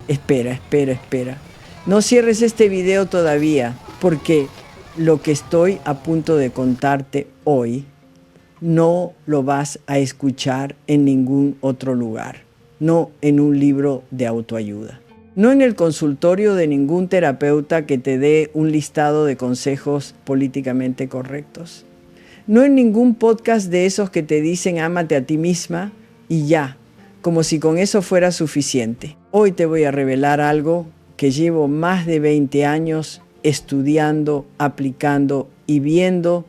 Espera. No cierres este video todavía, porque lo que estoy a punto de contarte hoy no lo vas a escuchar en ningún otro lugar, no en un libro de autoayuda, no en el consultorio de ningún terapeuta que te dé un listado de consejos políticamente correctos, no en ningún podcast de esos que te dicen ámate a ti misma y ya, como si con eso fuera suficiente. Hoy te voy a revelar algo que llevo más de 20 años estudiando, aplicando y viendo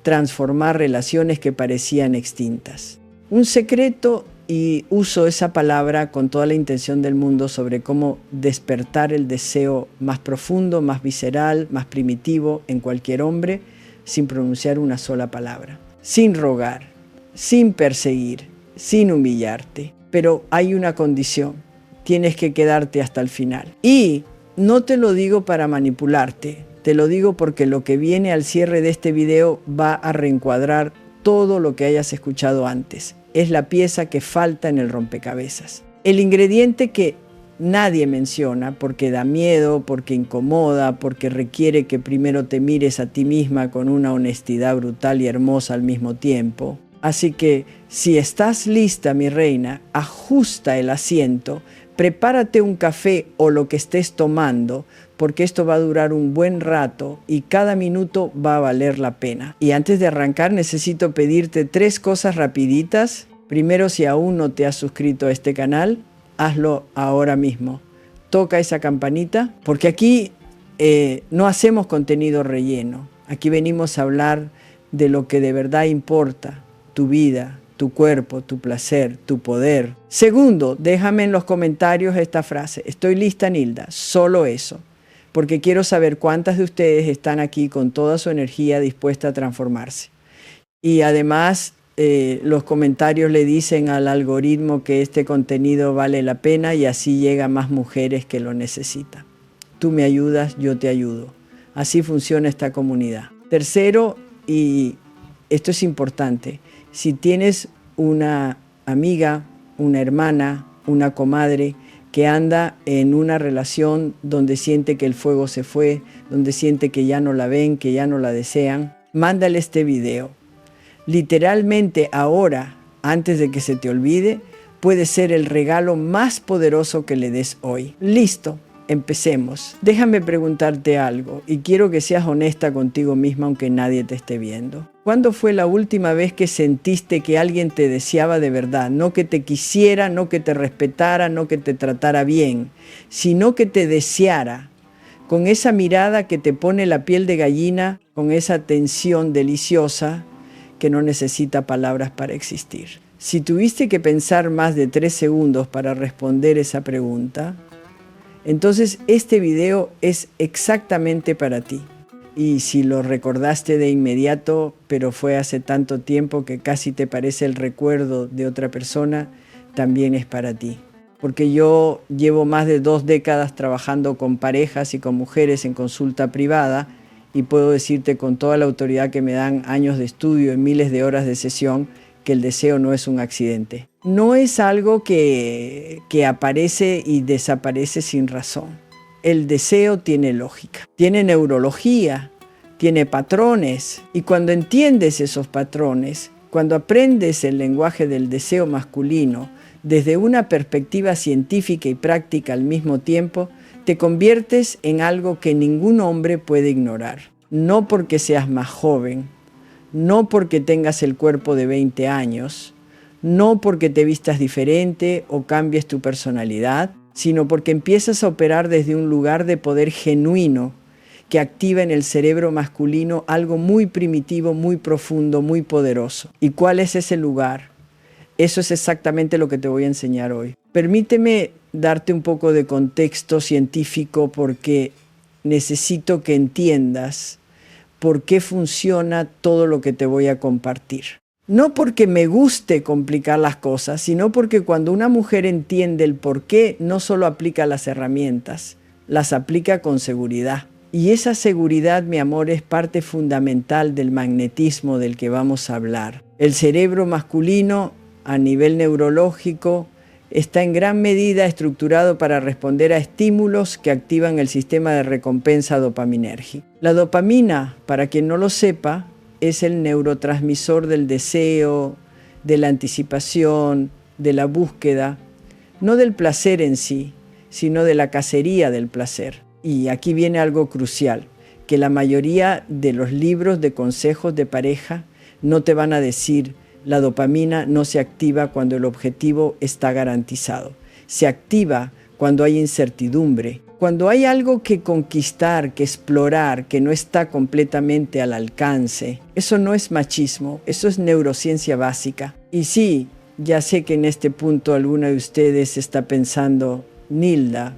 transformar relaciones que parecían extintas. Un secreto, y uso esa palabra con toda la intención del mundo, sobre cómo despertar el deseo más profundo, más visceral, más primitivo en cualquier hombre, sin pronunciar una sola palabra, sin rogar, sin perseguir, sin humillarte. Pero hay una condición: tienes que quedarte hasta el final. Y no te lo digo para manipularte, te lo digo porque lo que viene al cierre de este video va a reencuadrar todo lo que hayas escuchado antes. Es la pieza que falta en el rompecabezas. El ingrediente que nadie menciona porque da miedo, porque incomoda, porque requiere que primero te mires a ti misma con una honestidad brutal y hermosa al mismo tiempo. Así que si estás lista, mi reina, ajusta el asiento, prepárate un café o lo que estés tomando, porque esto va a durar un buen rato y cada minuto va a valer la pena. Y antes de arrancar necesito pedirte 3 cosas rapiditas. Primero, si aún no te has suscrito a este canal, hazlo ahora mismo. Toca esa campanita, porque aquí no hacemos contenido relleno. Aquí venimos a hablar de lo que de verdad importa: tu vida, tu cuerpo, tu placer, tu poder. Segundo, déjame en los comentarios esta frase: estoy lista, Nilda, solo eso, porque quiero saber cuántas de ustedes están aquí con toda su energía dispuesta a transformarse. Y además, los comentarios le dicen al algoritmo que este contenido vale la pena y así llega a más mujeres que lo necesitan. Tú me ayudas, yo te ayudo. Así funciona esta comunidad. Tercero, y esto es importante: si tienes una amiga, una hermana, una comadre que anda en una relación donde siente que el fuego se fue, donde siente que ya no la ven, que ya no la desean, mándale este video. Literalmente ahora, antes de que se te olvide, puede ser el regalo más poderoso que le des hoy. Listo. Empecemos. Déjame preguntarte algo, y quiero que seas honesta contigo misma aunque nadie te esté viendo. ¿Cuándo fue la última vez que sentiste que alguien te deseaba de verdad? No que te quisiera, no que te respetara, no que te tratara bien, sino que te deseara, con esa mirada que te pone la piel de gallina, con esa tensión deliciosa que no necesita palabras para existir. Si tuviste que pensar más de 3 segundos para responder esa pregunta, entonces este video es exactamente para ti. Y si lo recordaste de inmediato, pero fue hace tanto tiempo que casi te parece el recuerdo de otra persona, también es para ti. Porque yo llevo más de 2 décadas trabajando con parejas y con mujeres en consulta privada, y puedo decirte con toda la autoridad que me dan años de estudio y miles de horas de sesión que el deseo no es un accidente. No es algo que aparece y desaparece sin razón. El deseo tiene lógica, tiene neurología, tiene patrones, y cuando entiendes esos patrones, cuando aprendes el lenguaje del deseo masculino desde una perspectiva científica y práctica al mismo tiempo, te conviertes en algo que ningún hombre puede ignorar. No porque seas más joven, no porque tengas el cuerpo de 20 años, no porque te vistas diferente o cambies tu personalidad, sino porque empiezas a operar desde un lugar de poder genuino que activa en el cerebro masculino algo muy primitivo, muy profundo, muy poderoso. ¿Y cuál es ese lugar? Eso es exactamente lo que te voy a enseñar hoy. Permíteme darte un poco de contexto científico porque necesito que entiendas por qué funciona todo lo que te voy a compartir. No porque me guste complicar las cosas, sino porque cuando una mujer entiende el por qué, no solo aplica las herramientas, las aplica con seguridad. Y esa seguridad, mi amor, es parte fundamental del magnetismo del que vamos a hablar. El cerebro masculino, a nivel neurológico, está en gran medida estructurado para responder a estímulos que activan el sistema de recompensa dopaminérgico. La dopamina, para quien no lo sepa, es el neurotransmisor del deseo, de la anticipación, de la búsqueda, no del placer en sí, sino de la cacería del placer. Y aquí viene algo crucial, que la mayoría de los libros de consejos de pareja no te van a decir: la dopamina no se activa cuando el objetivo está garantizado. Se activa cuando hay incertidumbre, cuando hay algo que conquistar, que explorar, que no está completamente al alcance. Eso no es machismo, eso es neurociencia básica. Y sí, ya sé que en este punto alguna de ustedes está pensando: Nilda,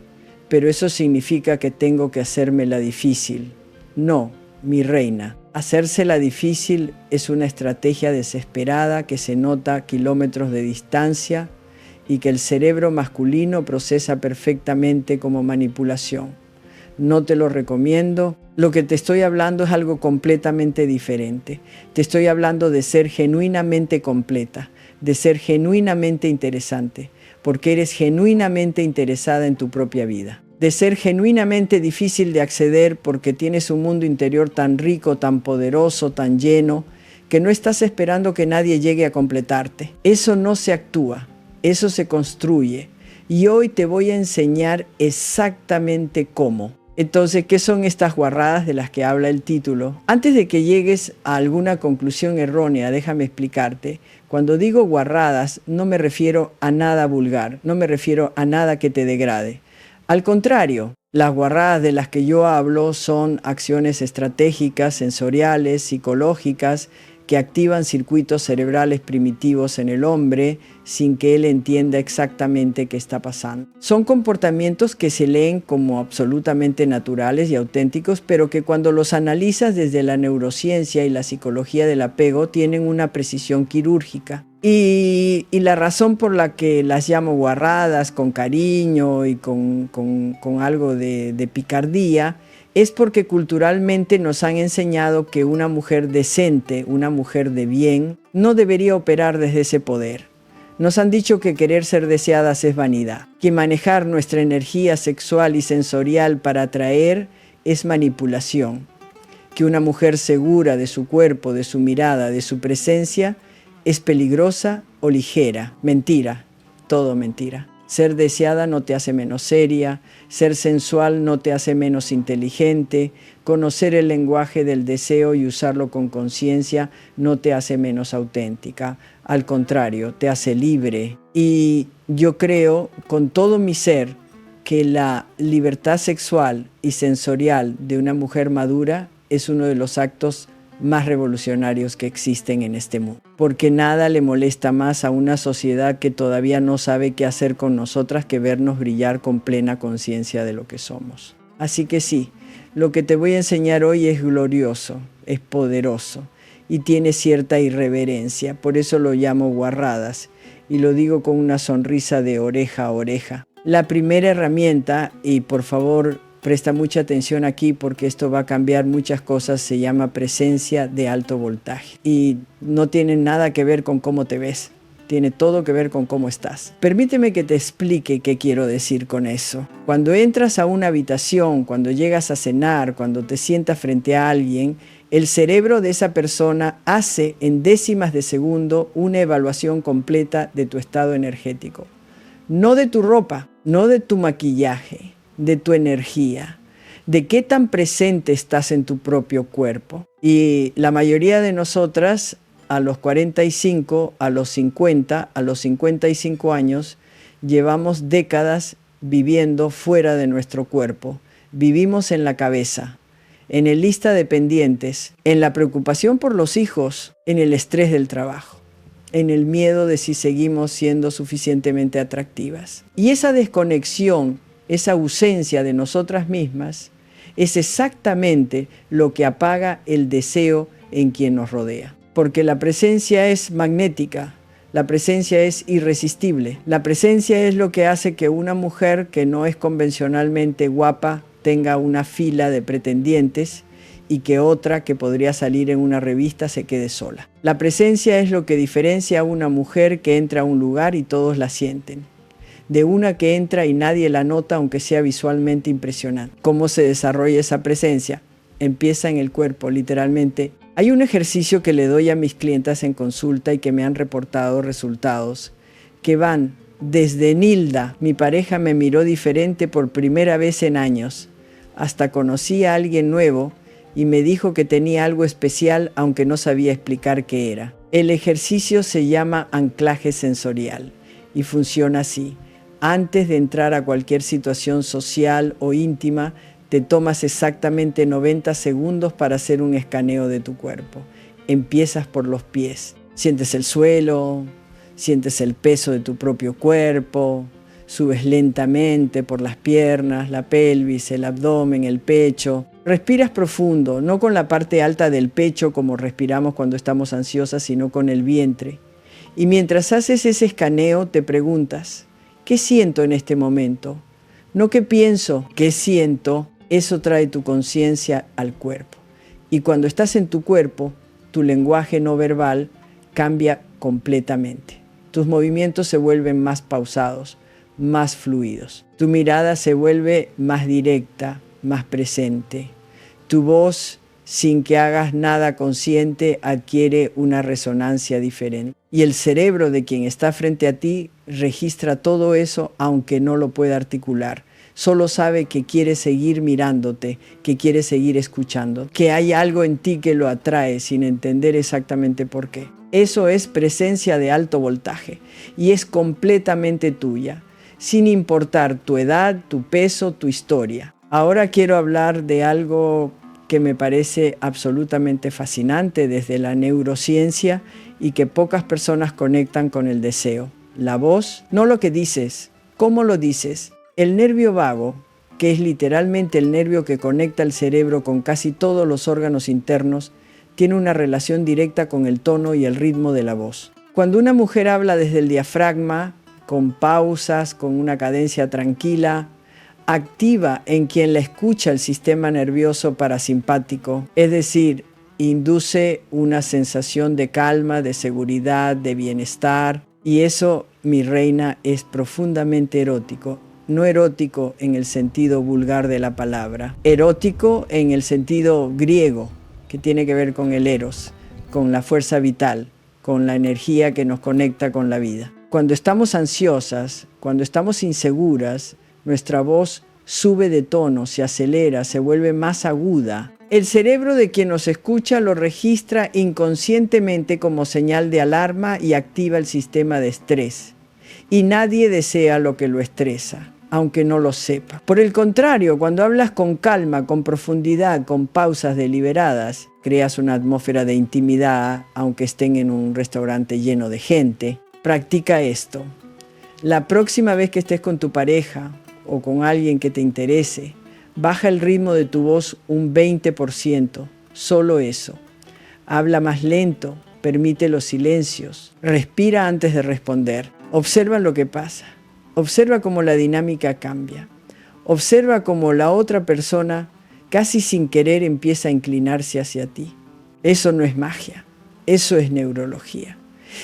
pero eso significa que tengo que hacérmela difícil. No, mi reina. Hacérsela difícil es una estrategia desesperada que se nota a kilómetros de distancia y que el cerebro masculino procesa perfectamente como manipulación. No te lo recomiendo. Lo que te estoy hablando es algo completamente diferente. Te estoy hablando de ser genuinamente completa, de ser genuinamente interesante, porque eres genuinamente interesada en tu propia vida. De ser genuinamente difícil de acceder porque tienes un mundo interior tan rico, tan poderoso, tan lleno, que no estás esperando que nadie llegue a completarte. Eso no se actúa, eso se construye. Y hoy te voy a enseñar exactamente cómo. Entonces, ¿qué son estas guarradas de las que habla el título? Antes de que llegues a alguna conclusión errónea, déjame explicarte. Cuando digo guarradas, no me refiero a nada vulgar, no me refiero a nada que te degrade. Al contrario, las guarradas de las que yo hablo son acciones estratégicas, sensoriales, psicológicas, que activan circuitos cerebrales primitivos en el hombre sin que él entienda exactamente qué está pasando. Son comportamientos que se leen como absolutamente naturales y auténticos, pero que cuando los analizas desde la neurociencia y la psicología del apego tienen una precisión quirúrgica. Y la razón por la que las llamo guarradas con cariño y con algo de picardía es porque culturalmente nos han enseñado que una mujer decente, una mujer de bien, no debería operar desde ese poder. Nos han dicho que querer ser deseadas es vanidad, que manejar nuestra energía sexual y sensorial para atraer es manipulación, que una mujer segura de su cuerpo, de su mirada, de su presencia, es peligrosa o ligera. Mentira, todo mentira. Ser deseada no te hace menos seria, ser sensual no te hace menos inteligente, conocer el lenguaje del deseo y usarlo con conciencia no te hace menos auténtica. Al contrario, te hace libre. Y yo creo con todo mi ser que la libertad sexual y sensorial de una mujer madura es uno de los actos más revolucionarios que existen en este mundo, porque nada le molesta más a una sociedad que todavía no sabe qué hacer con nosotras que vernos brillar con plena conciencia de lo que somos. Así que sí, lo que te voy a enseñar hoy es glorioso, es poderoso y tiene cierta irreverencia, por eso lo llamo guarradas y lo digo con una sonrisa de oreja a oreja. La primera herramienta, y por favor presta mucha atención aquí porque esto va a cambiar muchas cosas, se llama presencia de alto voltaje. Y no tiene nada que ver con cómo te ves, tiene todo que ver con cómo estás. Permíteme que te explique qué quiero decir con eso. Cuando entras a una habitación, cuando llegas a cenar, cuando te sientas frente a alguien, el cerebro de esa persona hace en décimas de segundo una evaluación completa de tu estado energético. No de tu ropa, no de tu maquillaje, de tu energía, de qué tan presente estás en tu propio cuerpo. Y la mayoría de nosotras a los 45, a los 50, a los 55 años, llevamos décadas viviendo fuera de nuestro cuerpo. Vivimos en la cabeza, en el lista de pendientes, en la preocupación por los hijos, en el estrés del trabajo, en el miedo de si seguimos siendo suficientemente atractivas. Y esa desconexión, esa ausencia de nosotras mismas es exactamente lo que apaga el deseo en quien nos rodea. Porque la presencia es magnética, la presencia es irresistible. La presencia es lo que hace que una mujer que no es convencionalmente guapa tenga una fila de pretendientes y que otra que podría salir en una revista se quede sola. La presencia es lo que diferencia a una mujer que entra a un lugar y todos la sienten, de una que entra y nadie la nota aunque sea visualmente impresionante. ¿Cómo se desarrolla esa presencia? Empieza en el cuerpo, literalmente. Hay un ejercicio que le doy a mis clientas en consulta y que me han reportado resultados que van desde Nilda, mi pareja me miró diferente por primera vez en años, hasta conocí a alguien nuevo y me dijo que tenía algo especial aunque no sabía explicar qué era. El ejercicio se llama anclaje sensorial y funciona así. Antes de entrar a cualquier situación social o íntima, te tomas exactamente 90 segundos para hacer un escaneo de tu cuerpo. Empiezas por los pies. Sientes el suelo, sientes el peso de tu propio cuerpo, subes lentamente por las piernas, la pelvis, el abdomen, el pecho. Respiras profundo, no con la parte alta del pecho como respiramos cuando estamos ansiosas, sino con el vientre. Y mientras haces ese escaneo te preguntas, ¿qué siento en este momento? No qué pienso, qué siento. Eso trae tu conciencia al cuerpo. Y cuando estás en tu cuerpo, tu lenguaje no verbal cambia completamente. Tus movimientos se vuelven más pausados, más fluidos. Tu mirada se vuelve más directa, más presente. Tu voz, sin que hagas nada consciente, adquiere una resonancia diferente. Y el cerebro de quien está frente a ti registra todo eso aunque no lo pueda articular. Solo sabe que quiere seguir mirándote, que quiere seguir escuchando, que hay algo en ti que lo atrae sin entender exactamente por qué. Eso es presencia de alto voltaje y es completamente tuya, sin importar tu edad, tu peso, tu historia. Ahora quiero hablar de algo que me parece absolutamente fascinante desde la neurociencia y que pocas personas conectan con el deseo. La voz, no lo que dices, cómo lo dices. El nervio vago, que es literalmente el nervio que conecta el cerebro con casi todos los órganos internos, tiene una relación directa con el tono y el ritmo de la voz. Cuando una mujer habla desde el diafragma, con pausas, con una cadencia tranquila, activa en quien la escucha el sistema nervioso parasimpático, es decir, induce una sensación de calma, de seguridad, de bienestar, y eso, mi reina, es profundamente erótico. No erótico en el sentido vulgar de la palabra, erótico en el sentido griego, que tiene que ver con el eros, con la fuerza vital, con la energía que nos conecta con la vida. Cuando estamos ansiosas, cuando estamos inseguras, nuestra voz sube de tono, se acelera, se vuelve más aguda. El cerebro de quien nos escucha lo registra inconscientemente como señal de alarma y activa el sistema de estrés. Y nadie desea lo que lo estresa, aunque no lo sepa. Por el contrario, cuando hablas con calma, con profundidad, con pausas deliberadas, creas una atmósfera de intimidad, aunque estén en un restaurante lleno de gente. Practica esto. La próxima vez que estés con tu pareja o con alguien que te interese, baja el ritmo de tu voz un 20%, solo eso. Habla más lento, permite los silencios, respira antes de responder. Observa lo que pasa. Observa cómo la dinámica cambia. Observa cómo la otra persona, casi sin querer, empieza a inclinarse hacia ti. Eso no es magia, eso es neurología.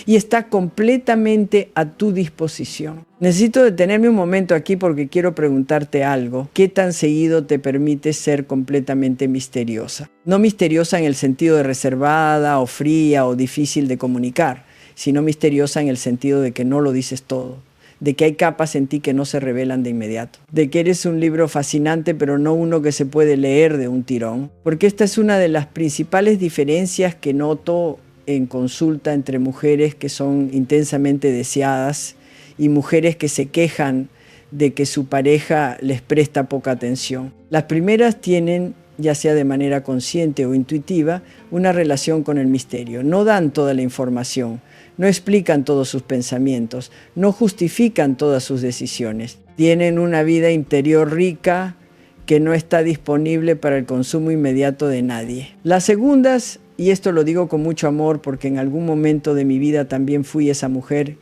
Y está completamente a tu disposición. Necesito detenerme un momento aquí porque quiero preguntarte algo. ¿Qué tan seguido te permite ser completamente misteriosa? No misteriosa en el sentido de reservada o fría o difícil de comunicar, sino misteriosa en el sentido de que no lo dices todo, de que hay capas en ti que no se revelan de inmediato, de que eres un libro fascinante pero no uno que se puede leer de un tirón, porque esta es una de las principales diferencias que noto en consulta entre mujeres que son intensamente deseadas y mujeres que se quejan de que su pareja les presta poca atención. Las primeras tienen, ya sea de manera consciente o intuitiva, una relación con el misterio. No dan toda la información, no explican todos sus pensamientos, no justifican todas sus decisiones. Tienen una vida interior rica que no está disponible para el consumo inmediato de nadie. Las segundas, y esto lo digo con mucho amor porque en algún momento de mi vida también fui esa mujer,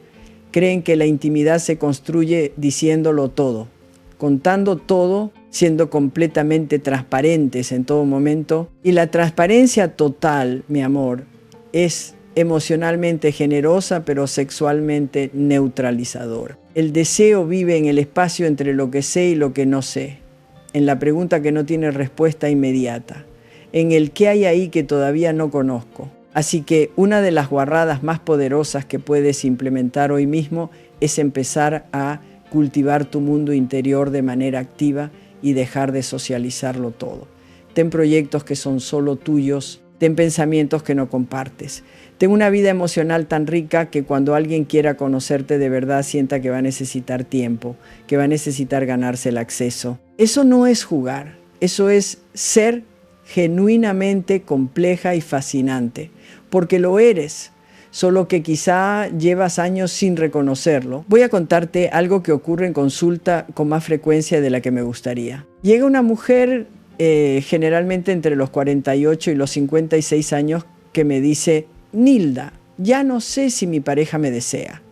creen que la intimidad se construye diciéndolo todo, contando todo siendo completamente transparentes en todo momento. Y la transparencia total, mi amor, es emocionalmente generosa, pero sexualmente neutralizadora. El deseo vive en el espacio entre lo que sé y lo que no sé, en la pregunta que no tiene respuesta inmediata, en el qué hay ahí que todavía no conozco. Así que una de las guarradas más poderosas que puedes implementar hoy mismo es empezar a cultivar tu mundo interior de manera activa y dejar de socializarlo todo. Ten proyectos que son solo tuyos, ten pensamientos que no compartes. Ten una vida emocional tan rica que cuando alguien quiera conocerte de verdad sienta que va a necesitar tiempo, que va a necesitar ganarse el acceso. Eso no es jugar, eso es ser genuinamente compleja y fascinante, porque lo eres, solo que quizá llevas años sin reconocerlo. Voy a contarte algo que ocurre en consulta con más frecuencia de la que me gustaría. Llega una mujer generalmente entre los 48 y los 56 años que me dice: Nilda, ya no sé si mi pareja me desea.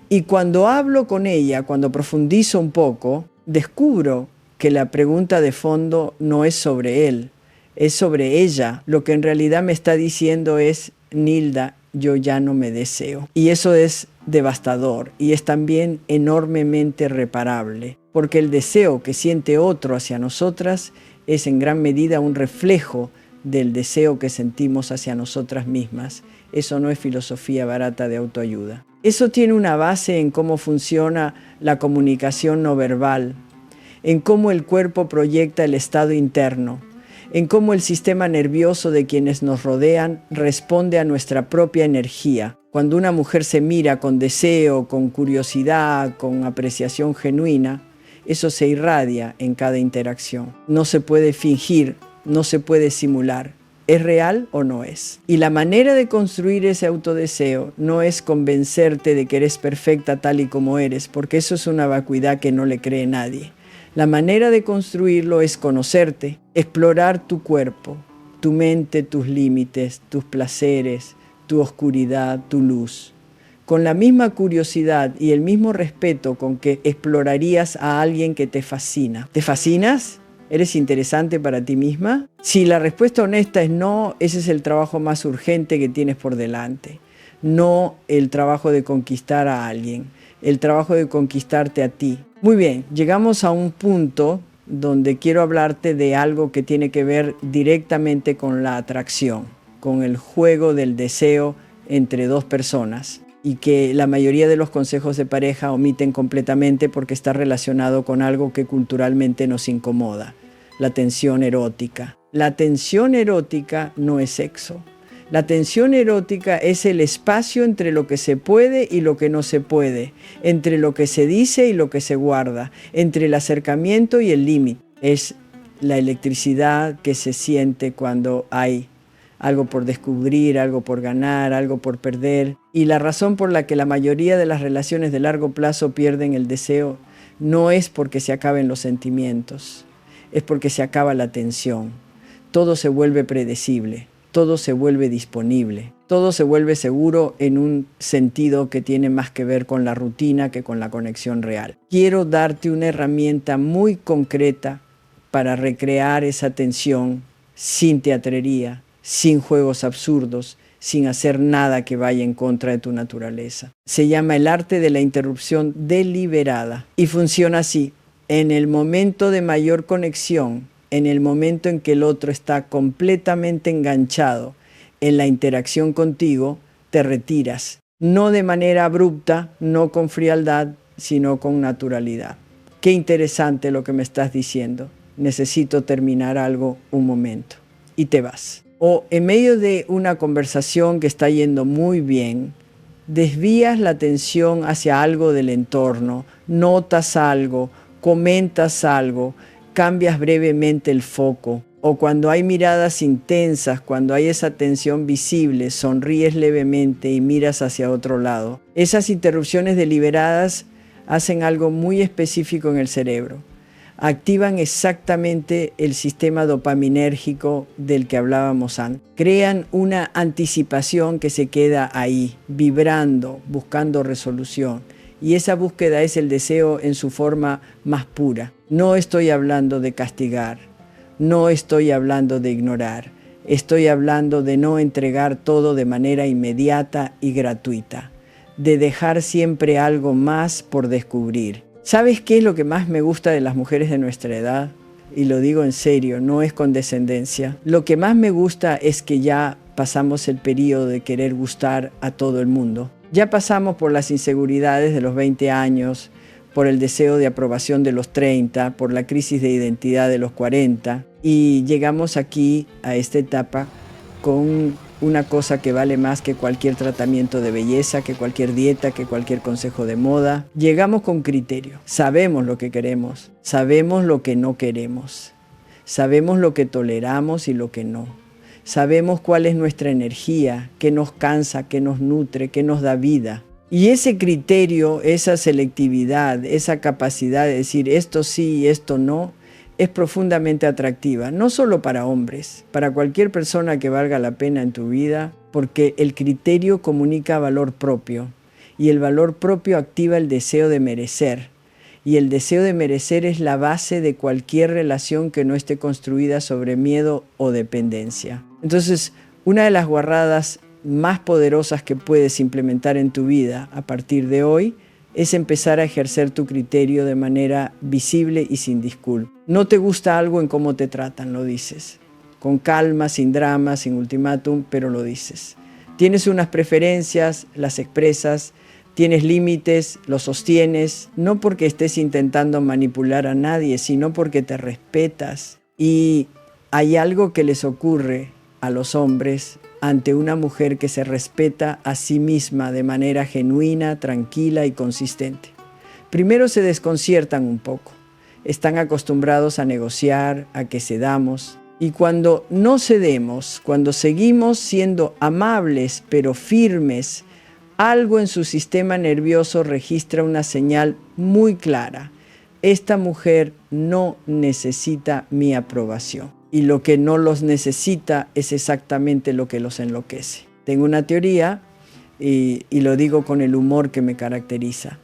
Y cuando hablo con ella, cuando profundizo un poco, descubro que la pregunta de fondo no es sobre él, es sobre ella. Lo que en realidad me está diciendo es: Nilda, yo ya no me deseo. Y eso es devastador y es también enormemente reparable, porque el deseo que siente otro hacia nosotras es en gran medida un reflejo del deseo que sentimos hacia nosotras mismas. Eso no es filosofía barata de autoayuda. Eso tiene una base en cómo funciona la comunicación no verbal, en cómo el cuerpo proyecta el estado interno, en cómo el sistema nervioso de quienes nos rodean responde a nuestra propia energía. Cuando una mujer se mira con deseo, con curiosidad, con apreciación genuina, eso se irradia en cada interacción. No se puede fingir, no se puede simular. ¿Es real o no es? Y la manera de construir ese autodeseo no es convencerte de que eres perfecta tal y como eres, porque eso es una vacuidad que no le cree nadie. La manera de construirlo es conocerte, explorar tu cuerpo, tu mente, tus límites, tus placeres, tu oscuridad, tu luz. Con la misma curiosidad y el mismo respeto con que explorarías a alguien que te fascina. ¿Te fascinas? ¿Eres interesante para ti misma? Si la respuesta honesta es no, ese es el trabajo más urgente que tienes por delante. No el trabajo de conquistar a alguien, el trabajo de conquistarte a ti. Muy bien, llegamos a un punto donde quiero hablarte de algo que tiene que ver directamente con la atracción, con el juego del deseo entre dos personas, y que la mayoría de los consejos de pareja omiten completamente porque está relacionado con algo que culturalmente nos incomoda: la tensión erótica. La tensión erótica no es sexo. La tensión erótica es el espacio entre lo que se puede y lo que no se puede, entre lo que se dice y lo que se guarda, entre el acercamiento y el límite. Es la electricidad que se siente cuando hay algo por descubrir, algo por ganar, algo por perder. Y la razón por la que la mayoría de las relaciones de largo plazo pierden el deseo no es porque se acaben los sentimientos, es porque se acaba la tensión. Todo se vuelve predecible, todo se vuelve disponible, todo se vuelve seguro en un sentido que tiene más que ver con la rutina que con la conexión real. Quiero darte una herramienta muy concreta para recrear esa tensión sin teatrería, sin juegos absurdos, sin hacer nada que vaya en contra de tu naturaleza. Se llama el arte de la interrupción deliberada y funciona así: en el momento de mayor conexión, en el momento en que el otro está completamente enganchado en la interacción contigo, te retiras, no de manera abrupta, no con frialdad, sino con naturalidad. Qué interesante lo que me estás diciendo. Necesito terminar algo un momento. Y te vas. O en medio de una conversación que está yendo muy bien, desvías la atención hacia algo del entorno, notas algo, comentas algo, cambias brevemente el foco. O cuando hay miradas intensas, cuando hay esa tensión visible, sonríes levemente y miras hacia otro lado. Esas interrupciones deliberadas hacen algo muy específico en el cerebro. Activan exactamente el sistema dopaminérgico del que hablábamos antes. Crean una anticipación que se queda ahí, vibrando, buscando resolución. Y esa búsqueda es el deseo en su forma más pura. No estoy hablando de castigar, no estoy hablando de ignorar, estoy hablando de no entregar todo de manera inmediata y gratuita, de dejar siempre algo más por descubrir. ¿Sabes qué es lo que más me gusta de las mujeres de nuestra edad? Y lo digo en serio, no es condescendencia. Lo que más me gusta es que ya pasamos el periodo de querer gustar a todo el mundo. Ya pasamos por las inseguridades de los 20 años, por el deseo de aprobación de los 30, por la crisis de identidad de los 40, y llegamos aquí a esta etapa con una cosa que vale más que cualquier tratamiento de belleza, que cualquier dieta, que cualquier consejo de moda. Llegamos con criterio. Sabemos lo que queremos, sabemos lo que no queremos, sabemos lo que toleramos y lo que no. Sabemos cuál es nuestra energía, qué nos cansa, qué nos nutre, qué nos da vida. Y ese criterio, esa selectividad, esa capacidad de decir esto sí y esto no, es profundamente atractiva, no solo para hombres, para cualquier persona que valga la pena en tu vida, porque el criterio comunica valor propio y el valor propio activa el deseo de merecer. Y el deseo de merecer es la base de cualquier relación que no esté construida sobre miedo o dependencia. Entonces, una de las guarradas más poderosas que puedes implementar en tu vida a partir de hoy es empezar a ejercer tu criterio de manera visible y sin disculpa. No te gusta algo en cómo te tratan, lo dices. Con calma, sin drama, sin ultimátum, pero lo dices. Tienes unas preferencias, las expresas. Tienes límites, los sostienes, no porque estés intentando manipular a nadie, sino porque te respetas. Y hay algo que les ocurre a los hombres ante una mujer que se respeta a sí misma de manera genuina, tranquila y consistente. Primero se desconciertan un poco, están acostumbrados a negociar, a que cedamos. Y cuando no cedemos, cuando seguimos siendo amables pero firmes, algo en su sistema nervioso registra una señal muy clara. Esta mujer no necesita mi aprobación. Y lo que no los necesita es exactamente lo que los enloquece. Tengo una teoría y lo digo con el humor que me caracteriza.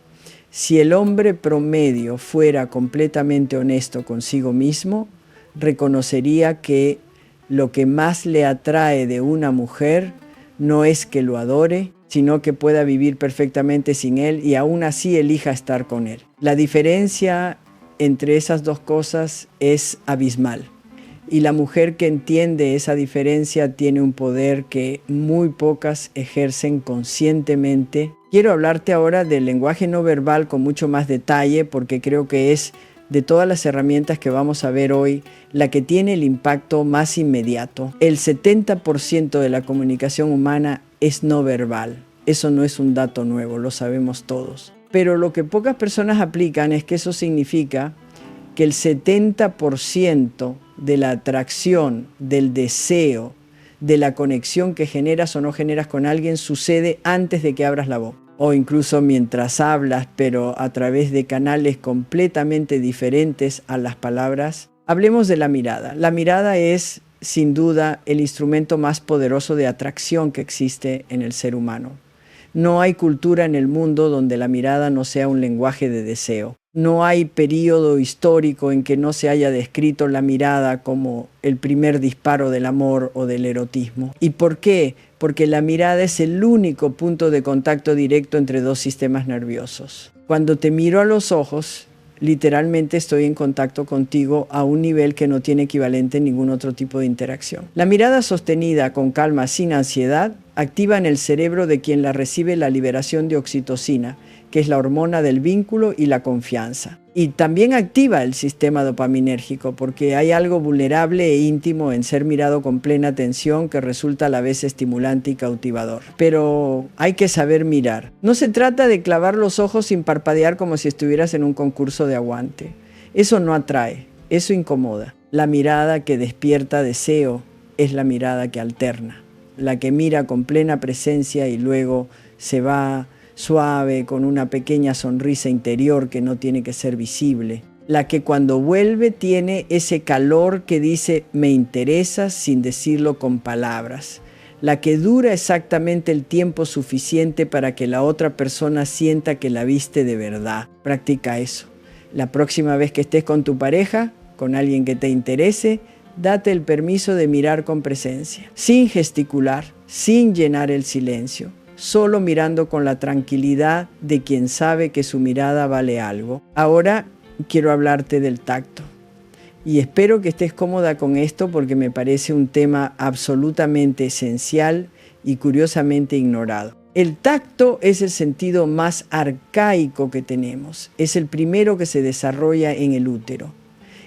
Si el hombre promedio fuera completamente honesto consigo mismo, reconocería que lo que más le atrae de una mujer no es que lo adore, sino que pueda vivir perfectamente sin él y aún así elija estar con él. La diferencia entre esas dos cosas es abismal. Y la mujer que entiende esa diferencia tiene un poder que muy pocas ejercen conscientemente. Quiero hablarte ahora del lenguaje no verbal con mucho más detalle porque creo que es de todas las herramientas que vamos a ver hoy, la que tiene el impacto más inmediato. El 70% de la comunicación humana es no verbal. Eso no es un dato nuevo, lo sabemos todos. Pero lo que pocas personas aplican es que eso significa que el 70% de la atracción, del deseo, de la conexión que generas o no generas con alguien sucede antes de que abras la boca. O incluso mientras hablas, pero a través de canales completamente diferentes a las palabras. Hablemos de la mirada. La mirada es, sin duda, el instrumento más poderoso de atracción que existe en el ser humano. No hay cultura en el mundo donde la mirada no sea un lenguaje de deseo. No hay periodo histórico en que no se haya descrito la mirada como el primer disparo del amor o del erotismo. ¿Y por qué? Porque la mirada es el único punto de contacto directo entre dos sistemas nerviosos. Cuando te miro a los ojos, literalmente estoy en contacto contigo a un nivel que no tiene equivalente en ningún otro tipo de interacción. La mirada sostenida con calma, sin ansiedad, activa en el cerebro de quien la recibe la liberación de oxitocina, que es la hormona del vínculo y la confianza. Y también activa el sistema dopaminérgico, porque hay algo vulnerable e íntimo en ser mirado con plena atención que resulta a la vez estimulante y cautivador. Pero hay que saber mirar. No se trata de clavar los ojos sin parpadear como si estuvieras en un concurso de aguante. Eso no atrae, eso incomoda. La mirada que despierta deseo es la mirada que alterna, la que mira con plena presencia y luego se va suave, con una pequeña sonrisa interior que no tiene que ser visible. La que cuando vuelve tiene ese calor que dice me interesas sin decirlo con palabras. la que dura exactamente el tiempo suficiente para que la otra persona sienta que la viste de verdad. Practica eso. La próxima vez que estés con tu pareja, con alguien que te interese, date el permiso de mirar con presencia, sin gesticular, sin llenar el silencio, solo mirando con la tranquilidad de quien sabe que su mirada vale algo. Ahora quiero hablarte del tacto. Y espero que estés cómoda con esto porque me parece un tema absolutamente esencial y curiosamente ignorado. El tacto es el sentido más arcaico que tenemos. Es el primero que se desarrolla en el útero.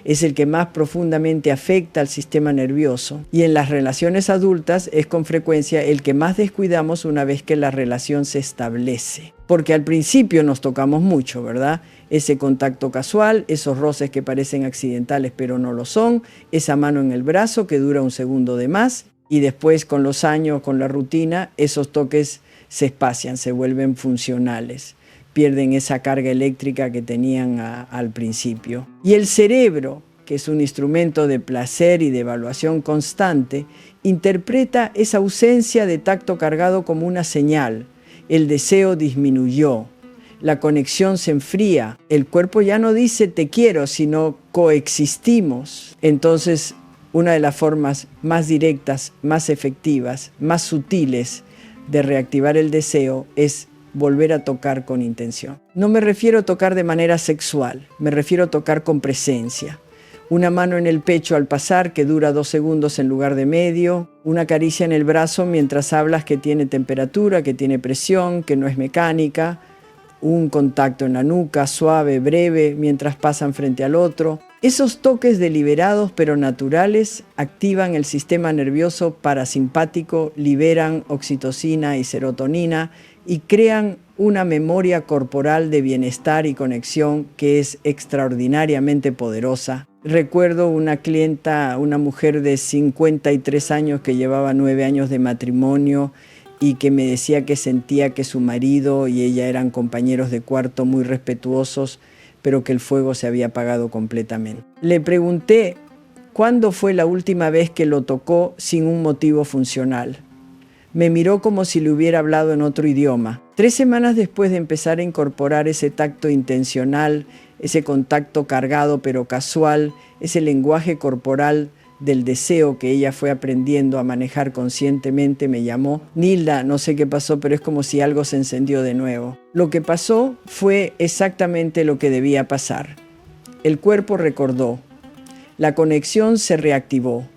Es el que más profundamente afecta al sistema nervioso. Y en las relaciones adultas es con frecuencia el que más descuidamos una vez que la relación se establece. Porque al principio nos tocamos mucho, ¿verdad? Ese contacto casual, esos roces que parecen accidentales pero no lo son, esa mano en el brazo que dura un segundo de más, y después con los años, con la rutina, esos toques se espacian, se vuelven funcionales, pierden esa carga eléctrica que tenían al principio. Y el cerebro, que es un instrumento de placer y de evaluación constante, interpreta esa ausencia de tacto cargado como una señal. El deseo disminuyó. La conexión se enfría, el cuerpo ya no dice te quiero, sino coexistimos. Entonces, una de las formas más directas, más efectivas, más sutiles de reactivar el deseo es volver a tocar con intención. No me refiero a tocar de manera sexual, me refiero a tocar con presencia. Una mano en el pecho al pasar que dura 2 segundos en lugar de medio, una caricia en el brazo mientras hablas que tiene temperatura, que tiene presión, que no es mecánica, un contacto en la nuca, suave, breve, mientras pasan frente al otro. Esos toques deliberados pero naturales activan el sistema nervioso parasimpático, liberan oxitocina y serotonina y crean una memoria corporal de bienestar y conexión que es extraordinariamente poderosa. Recuerdo una clienta, una mujer de 53 años que llevaba 9 años de matrimonio y que me decía que sentía que su marido y ella eran compañeros de cuarto muy respetuosos, pero que el fuego se había apagado completamente. Le pregunté cuándo fue la última vez que lo tocó sin un motivo funcional. Me miró como si le hubiera hablado en otro idioma. 3 semanas después de empezar a incorporar ese tacto intencional, ese contacto cargado pero casual, ese lenguaje corporal del deseo que ella fue aprendiendo a manejar conscientemente, me llamó. Nilda, no sé qué pasó, pero es como si algo se encendió de nuevo. Lo que pasó fue exactamente lo que debía pasar. El cuerpo recordó. La conexión se reactivó.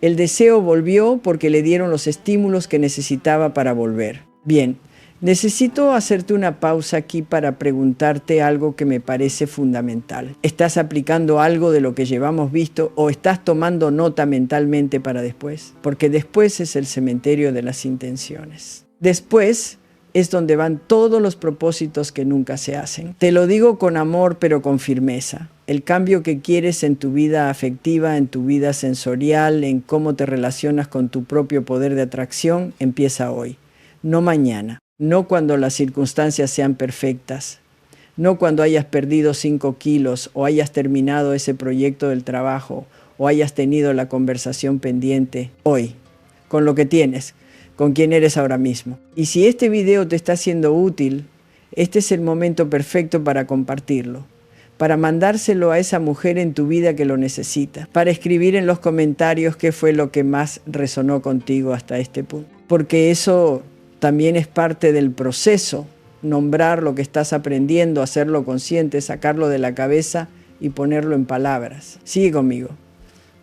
El deseo volvió porque le dieron los estímulos que necesitaba para volver. Bien, necesito hacerte una pausa aquí para preguntarte algo que me parece fundamental. ¿Estás aplicando algo de lo que llevamos visto o estás tomando nota mentalmente para después? Porque después es el cementerio de las intenciones. Después es donde van todos los propósitos que nunca se hacen. Te lo digo con amor pero con firmeza. El cambio que quieres en tu vida afectiva, en tu vida sensorial, en cómo te relacionas con tu propio poder de atracción, empieza hoy, no mañana. No cuando las circunstancias sean perfectas, no cuando hayas perdido 5 kilos o hayas terminado ese proyecto del trabajo o hayas tenido la conversación pendiente. Hoy, con lo que tienes, con quien eres ahora mismo. Y si este video te está siendo útil, este es el momento perfecto para compartirlo, para mandárselo a esa mujer en tu vida que lo necesita, para escribir en los comentarios qué fue lo que más resonó contigo hasta este punto. Porque eso también es parte del proceso, nombrar lo que estás aprendiendo, hacerlo consciente, sacarlo de la cabeza y ponerlo en palabras. Sigue conmigo,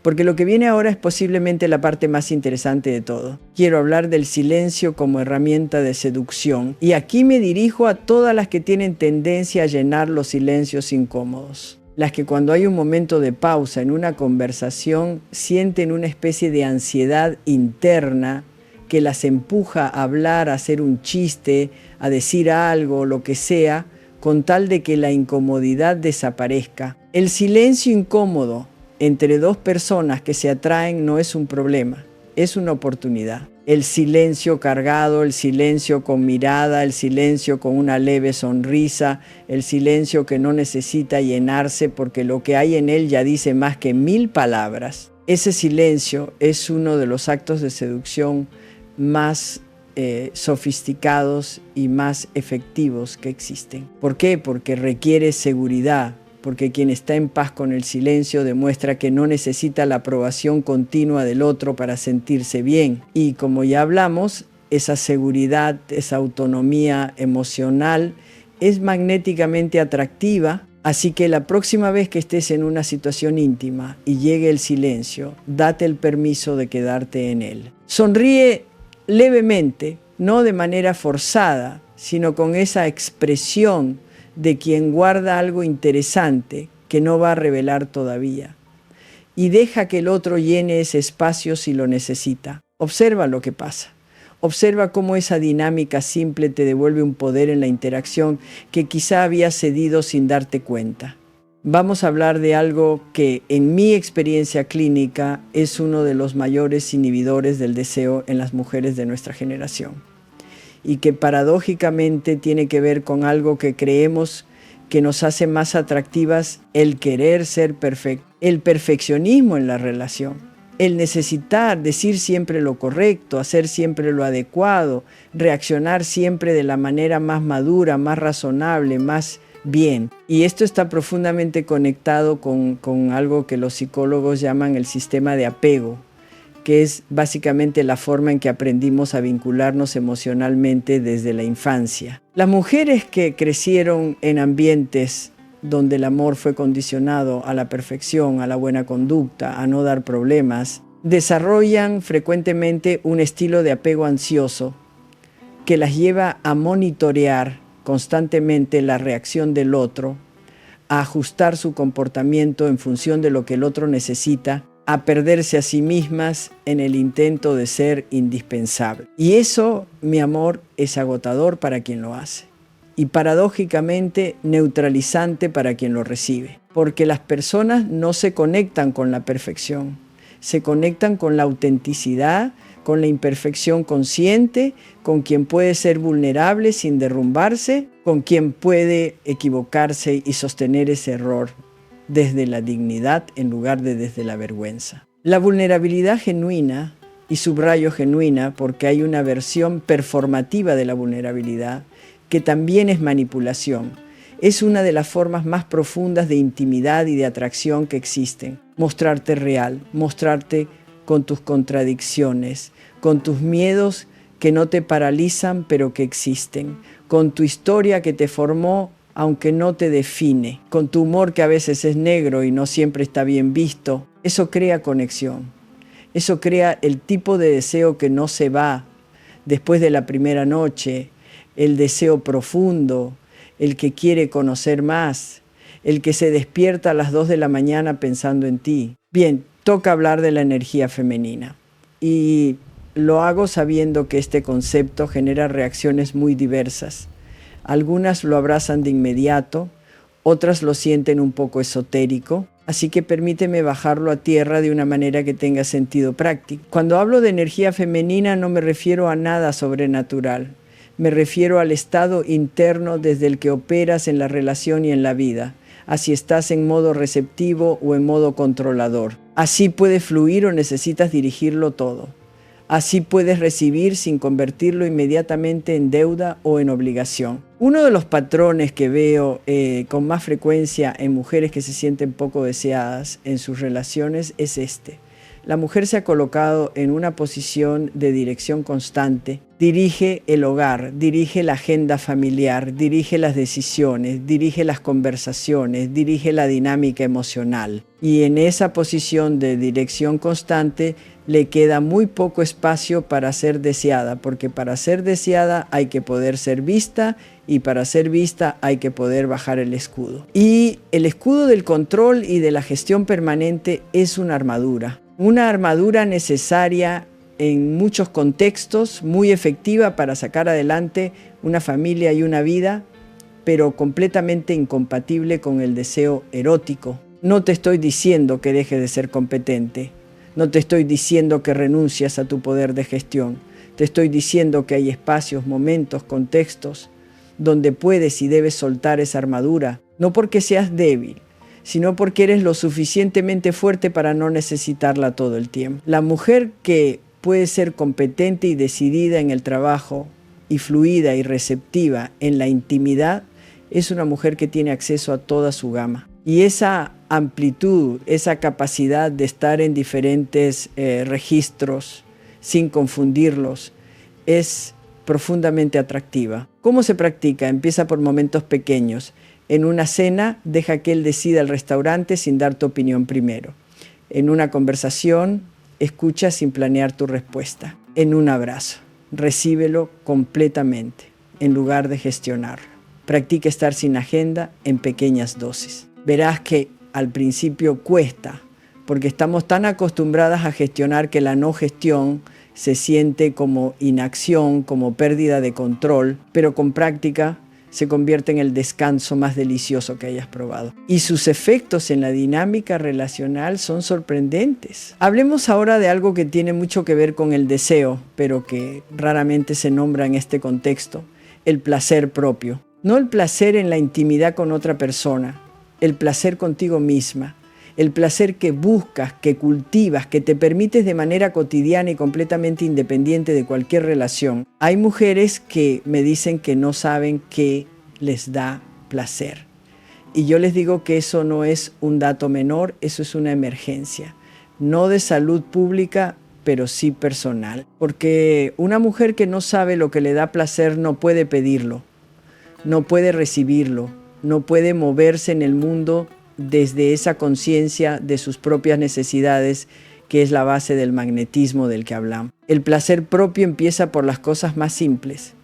porque lo que viene ahora es posiblemente la parte más interesante de todo. Quiero hablar del silencio como herramienta de seducción. Y aquí me dirijo a todas las que tienen tendencia a llenar los silencios incómodos. Las que cuando hay un momento de pausa en una conversación sienten una especie de ansiedad interna que las empuja a hablar, a hacer un chiste, a decir algo, lo que sea, con tal de que la incomodidad desaparezca. El silencio incómodo entre 2 personas que se atraen no es un problema, es una oportunidad. El silencio cargado, el silencio con mirada, el silencio con una leve sonrisa, el silencio que no necesita llenarse porque lo que hay en él ya dice más que 1000 palabras. Ese silencio es uno de los actos de seducción más sofisticados y más efectivos que existen. ¿Por qué? Porque requiere seguridad, porque quien está en paz con el silencio demuestra que no necesita la aprobación continua del otro para sentirse bien. Y como ya hablamos, esa seguridad, esa autonomía emocional es magnéticamente atractiva. Así que la próxima vez que estés en una situación íntima y llegue el silencio, date el permiso de quedarte en él. Sonríe levemente, no de manera forzada, sino con esa expresión de quien guarda algo interesante que no va a revelar todavía. Y deja que el otro llene ese espacio si lo necesita. Observa lo que pasa. Observa cómo esa dinámica simple te devuelve un poder en la interacción que quizá habías cedido sin darte cuenta. Vamos a hablar de algo que en mi experiencia clínica es uno de los mayores inhibidores del deseo en las mujeres de nuestra generación y que paradójicamente tiene que ver con algo que creemos que nos hace más atractivas: el querer ser perfecto, el perfeccionismo en la relación, el necesitar decir siempre lo correcto, hacer siempre lo adecuado, reaccionar siempre de la manera más madura, más razonable, más bien. Y esto está profundamente conectado con algo que los psicólogos llaman el sistema de apego, que es básicamente la forma en que aprendimos a vincularnos emocionalmente desde la infancia. Las mujeres que crecieron en ambientes donde el amor fue condicionado a la perfección, a la buena conducta, a no dar problemas, desarrollan frecuentemente un estilo de apego ansioso que las lleva a monitorear constantemente la reacción del otro, a ajustar su comportamiento en función de lo que el otro necesita, a perderse a sí mismas en el intento de ser indispensable. Y eso, mi amor, es agotador para quien lo hace y paradójicamente neutralizante para quien lo recibe, porque las personas no se conectan con la perfección, se conectan con la autenticidad, con la imperfección consciente, con quien puede ser vulnerable sin derrumbarse, con quien puede equivocarse y sostener ese error desde la dignidad en lugar de desde la vergüenza. La vulnerabilidad genuina, y subrayo genuina porque hay una versión performativa de la vulnerabilidad que también es manipulación, es una de las formas más profundas de intimidad y de atracción que existen. Mostrarte real, mostrarte con tus contradicciones, con tus miedos que no te paralizan pero que existen, con tu historia que te formó aunque no te define, con tu humor que a veces es negro y no siempre está bien visto. Eso crea conexión, eso crea el tipo de deseo que no se va después de la primera noche, el deseo profundo, el que quiere conocer más, el que se despierta a las 2 de la mañana pensando en ti. Bien, toca hablar de la energía femenina y lo hago sabiendo que este concepto genera reacciones muy diversas. Algunas lo abrazan de inmediato, otras lo sienten un poco esotérico, así que permíteme bajarlo a tierra de una manera que tenga sentido práctico. Cuando hablo de energía femenina no me refiero a nada sobrenatural, me refiero al estado interno desde el que operas en la relación y en la vida, así estás en modo receptivo o en modo controlador. Así puede fluir o necesitas dirigirlo todo. Así puedes recibir sin convertirlo inmediatamente en deuda o en obligación. Uno de los patrones que veo con más frecuencia en mujeres que se sienten poco deseadas en sus relaciones es este. La mujer se ha colocado en una posición de dirección constante, dirige el hogar, dirige la agenda familiar, dirige las decisiones, dirige las conversaciones, dirige la dinámica emocional. Y en esa posición de dirección constante le queda muy poco espacio para ser deseada, porque para ser deseada hay que poder ser vista y para ser vista hay que poder bajar el escudo. Y el escudo del control y de la gestión permanente es una armadura necesaria en muchos contextos, muy efectiva para sacar adelante una familia y una vida, pero completamente incompatible con el deseo erótico. No te estoy diciendo que dejes de ser competente, no te estoy diciendo que renuncias a tu poder de gestión, te estoy diciendo que hay espacios, momentos, contextos donde puedes y debes soltar esa armadura, no porque seas débil, sino porque eres lo suficientemente fuerte para no necesitarla todo el tiempo. La mujer que puede ser competente y decidida en el trabajo y fluida y receptiva en la intimidad, es una mujer que tiene acceso a toda su gama. Y esa amplitud, esa capacidad de estar en diferentes registros sin confundirlos, es profundamente atractiva. ¿Cómo se practica? Empieza por momentos pequeños. En una cena, deja que él decida el restaurante sin dar tu opinión primero. En una conversación, escucha sin planear tu respuesta. En un abrazo, recíbelo completamente, en lugar de gestionarlo. Practica estar sin agenda en pequeñas dosis. Verás que al principio cuesta, porque estamos tan acostumbradas a gestionar que la no gestión se siente como inacción, como pérdida de control, pero con práctica se convierte en el descanso más delicioso que hayas probado. Y sus efectos en la dinámica relacional son sorprendentes. Hablemos ahora de algo que tiene mucho que ver con el deseo, pero que raramente se nombra en este contexto: el placer propio. No el placer en la intimidad con otra persona, el placer contigo misma. El placer que buscas, que cultivas, que te permites de manera cotidiana y completamente independiente de cualquier relación. Hay mujeres que me dicen que no saben qué les da placer. Y yo les digo que eso no es un dato menor, eso es una emergencia. No de salud pública, pero sí personal. Porque una mujer que no sabe lo que le da placer no puede pedirlo, no puede recibirlo, no puede moverse en el mundo desde esa conciencia de sus propias necesidades, que es la base del magnetismo del que hablamos. El placer propio empieza por las cosas más simples.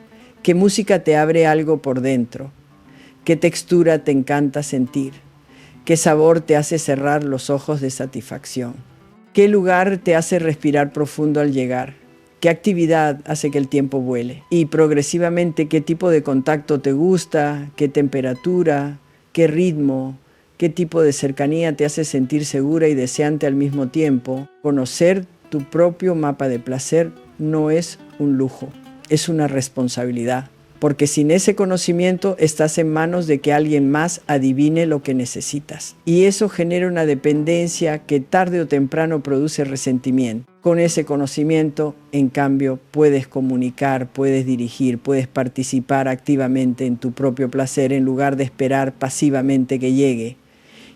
¿Qué música te abre algo por dentro? ¿Qué textura te encanta sentir? ¿Qué sabor te hace cerrar los ojos de satisfacción? ¿Qué lugar te hace respirar profundo al llegar? ¿Qué actividad hace que el tiempo vuele? Y progresivamente, ¿qué tipo de contacto te gusta? ¿Qué temperatura? ¿Qué ritmo? ¿Qué tipo de cercanía te hace sentir segura y deseante al mismo tiempo? Conocer tu propio mapa de placer no es un lujo, es una responsabilidad. Porque sin ese conocimiento estás en manos de que alguien más adivine lo que necesitas. Y eso genera una dependencia que tarde o temprano produce resentimiento. Con ese conocimiento, en cambio, puedes comunicar, puedes dirigir, puedes participar activamente en tu propio placer en lugar de esperar pasivamente que llegue.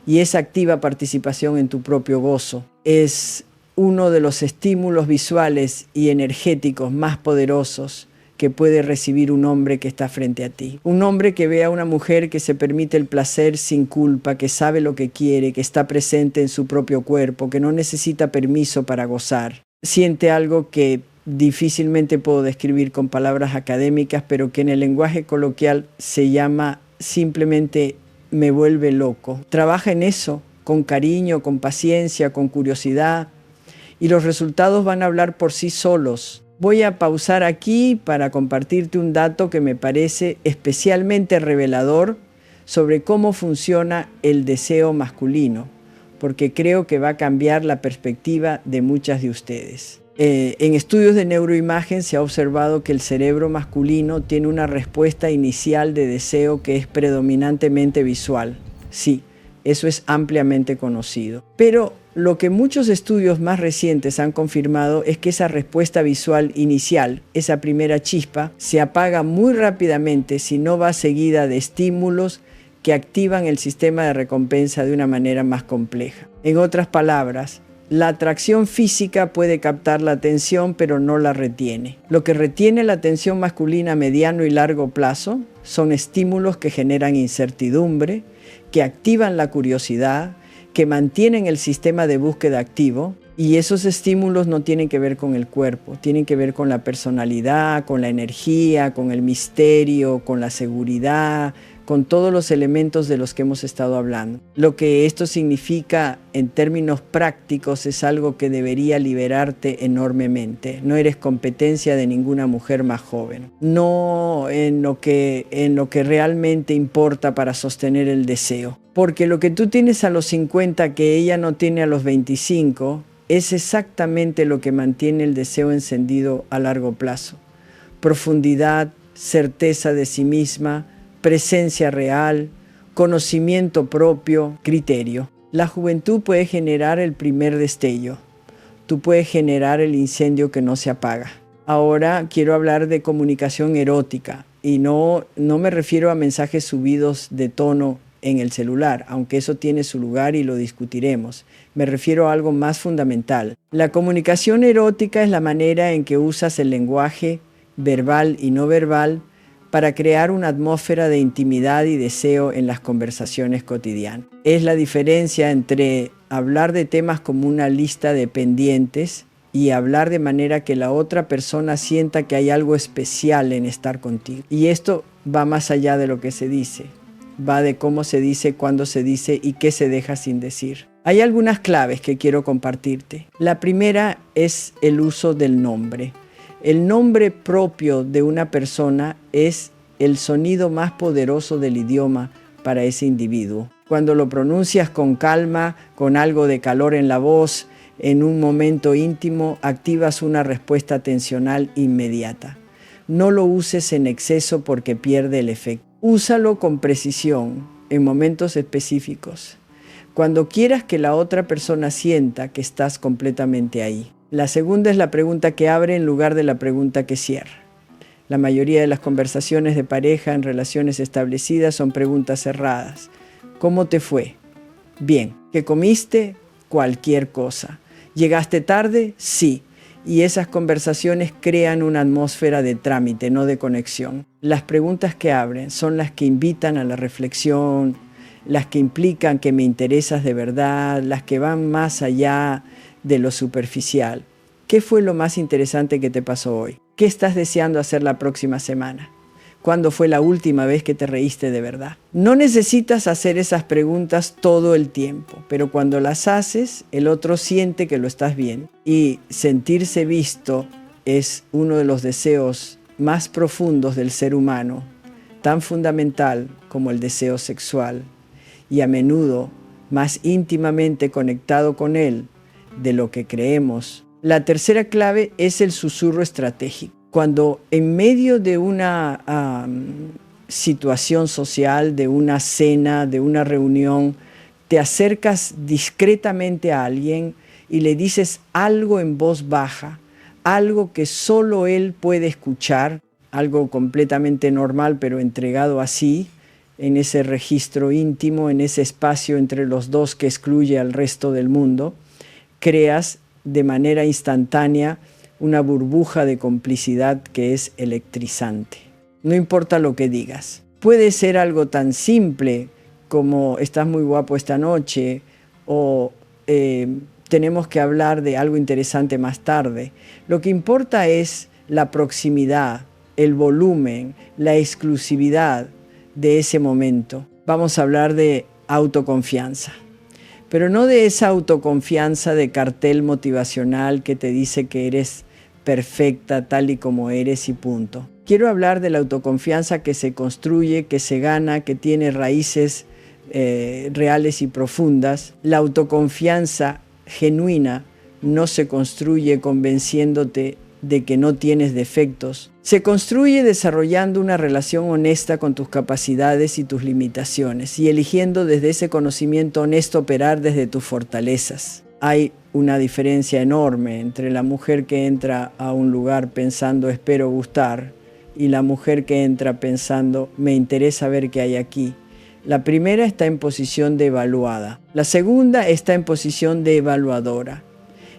Y esa activa participación en tu propio gozo es uno de los estímulos visuales y energéticos más poderosos que puede recibir un hombre que está frente a ti. Un hombre que ve a una mujer que se permite el placer sin culpa, que sabe lo que quiere, que está presente en su propio cuerpo, que no necesita permiso para gozar. Siente algo que difícilmente puedo describir con palabras académicas, pero que en el lenguaje coloquial se llama simplemente me vuelve loco. Trabaja en eso, con cariño, con paciencia, con curiosidad, y los resultados van a hablar por sí solos. Voy a pausar aquí para compartirte un dato que me parece especialmente revelador sobre cómo funciona el deseo masculino, porque creo que va a cambiar la perspectiva de muchas de ustedes. En estudios de neuroimagen se ha observado que el cerebro masculino tiene una respuesta inicial de deseo que es predominantemente visual. Sí, eso es ampliamente conocido. Pero lo que muchos estudios más recientes han confirmado es que esa respuesta visual inicial, esa primera chispa, se apaga muy rápidamente si no va seguida de estímulos que activan el sistema de recompensa de una manera más compleja. En otras palabras, la atracción física puede captar la atención, pero no la retiene. Lo que retiene la atención masculina a mediano y largo plazo son estímulos que generan incertidumbre, que activan la curiosidad, que mantienen el sistema de búsqueda activo, y esos estímulos no tienen que ver con el cuerpo, tienen que ver con la personalidad, con la energía, con el misterio, con la seguridad, con todos los elementos de los que hemos estado hablando. Lo que esto significa en términos prácticos es algo que debería liberarte enormemente. No eres competencia de ninguna mujer más joven. No en lo que realmente importa para sostener el deseo. Porque lo que tú tienes a los 50 que ella no tiene a los 25 es exactamente lo que mantiene el deseo encendido a largo plazo. Profundidad, certeza de sí misma, presencia real, conocimiento propio, criterio. La juventud puede generar el primer destello. tú puedes generar el incendio que no se apaga. Ahora quiero hablar de comunicación erótica y no me refiero a mensajes subidos de tono en el celular, aunque eso tiene su lugar y lo discutiremos. Me refiero a algo más fundamental. La comunicación erótica es la manera en que usas el lenguaje verbal y no verbal para crear una atmósfera de intimidad y deseo en las conversaciones cotidianas. Es la diferencia entre hablar de temas como una lista de pendientes y hablar de manera que la otra persona sienta que hay algo especial en estar contigo. Y esto va más allá de lo que se dice. Va de cómo se dice, cuándo se dice y qué se deja sin decir. Hay algunas claves que quiero compartirte. La primera es el uso del nombre. El nombre propio de una persona es el sonido más poderoso del idioma para ese individuo. Cuando lo pronuncias con calma, con algo de calor en la voz, en un momento íntimo, activas una respuesta atencional inmediata. No lo uses en exceso porque pierde el efecto. Úsalo con precisión, en momentos específicos, cuando quieras que la otra persona sienta que estás completamente ahí. La segunda es la pregunta que abre en lugar de la pregunta que cierra. La mayoría de las conversaciones de pareja en relaciones establecidas son preguntas cerradas. ¿Cómo te fue? Bien. ¿Qué comiste? Cualquier cosa. ¿Llegaste tarde? Sí. Y esas conversaciones crean una atmósfera de trámite, no de conexión. Las preguntas que abren son las que invitan a la reflexión, las que implican que me interesas de verdad, las que van más allá de lo superficial. ¿Qué fue lo más interesante que te pasó hoy? ¿Qué estás deseando hacer la próxima semana? ¿Cuándo fue la última vez que te reíste de verdad? No necesitas hacer esas preguntas todo el tiempo, pero cuando las haces, el otro siente que lo estás viendo. Y sentirse visto es uno de los deseos más profundos del ser humano, tan fundamental como el deseo sexual, y a menudo más íntimamente conectado con él de lo que creemos. La tercera clave es el susurro estratégico. Cuando en medio de una situación social, de una cena, de una reunión, te acercas discretamente a alguien y le dices algo en voz baja, algo que solo él puede escuchar, algo completamente normal pero entregado así, en ese registro íntimo, en ese espacio entre los dos que excluye al resto del mundo, creas de manera instantánea una burbuja de complicidad que es electrizante. No importa lo que digas. Puede ser algo tan simple como estás muy guapo esta noche o tenemos que hablar de algo interesante más tarde. Lo que importa es la proximidad, el volumen, la exclusividad de ese momento. Vamos a hablar de autoconfianza. Pero no de esa autoconfianza de cartel motivacional que te dice que eres perfecta tal y como eres y punto. Quiero hablar de la autoconfianza que se construye, que se gana, que tiene raíces reales y profundas. La autoconfianza genuina no se construye convenciéndote de que no tienes defectos. Se construye desarrollando una relación honesta con tus capacidades y tus limitaciones y eligiendo desde ese conocimiento honesto operar desde tus fortalezas. Hay una diferencia enorme entre la mujer que entra a un lugar pensando espero gustar y la mujer que entra pensando me interesa ver qué hay aquí. La primera está en posición de evaluada, la segunda está en posición de evaluadora.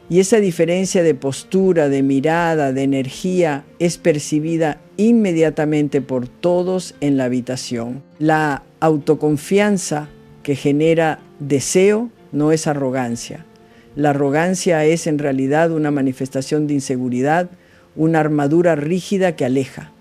Y esa diferencia de postura, de mirada, de energía es percibida inmediatamente por todos en la habitación. La autoconfianza que genera deseo no es arrogancia. La arrogancia es en realidad una manifestación de inseguridad, una armadura rígida que aleja.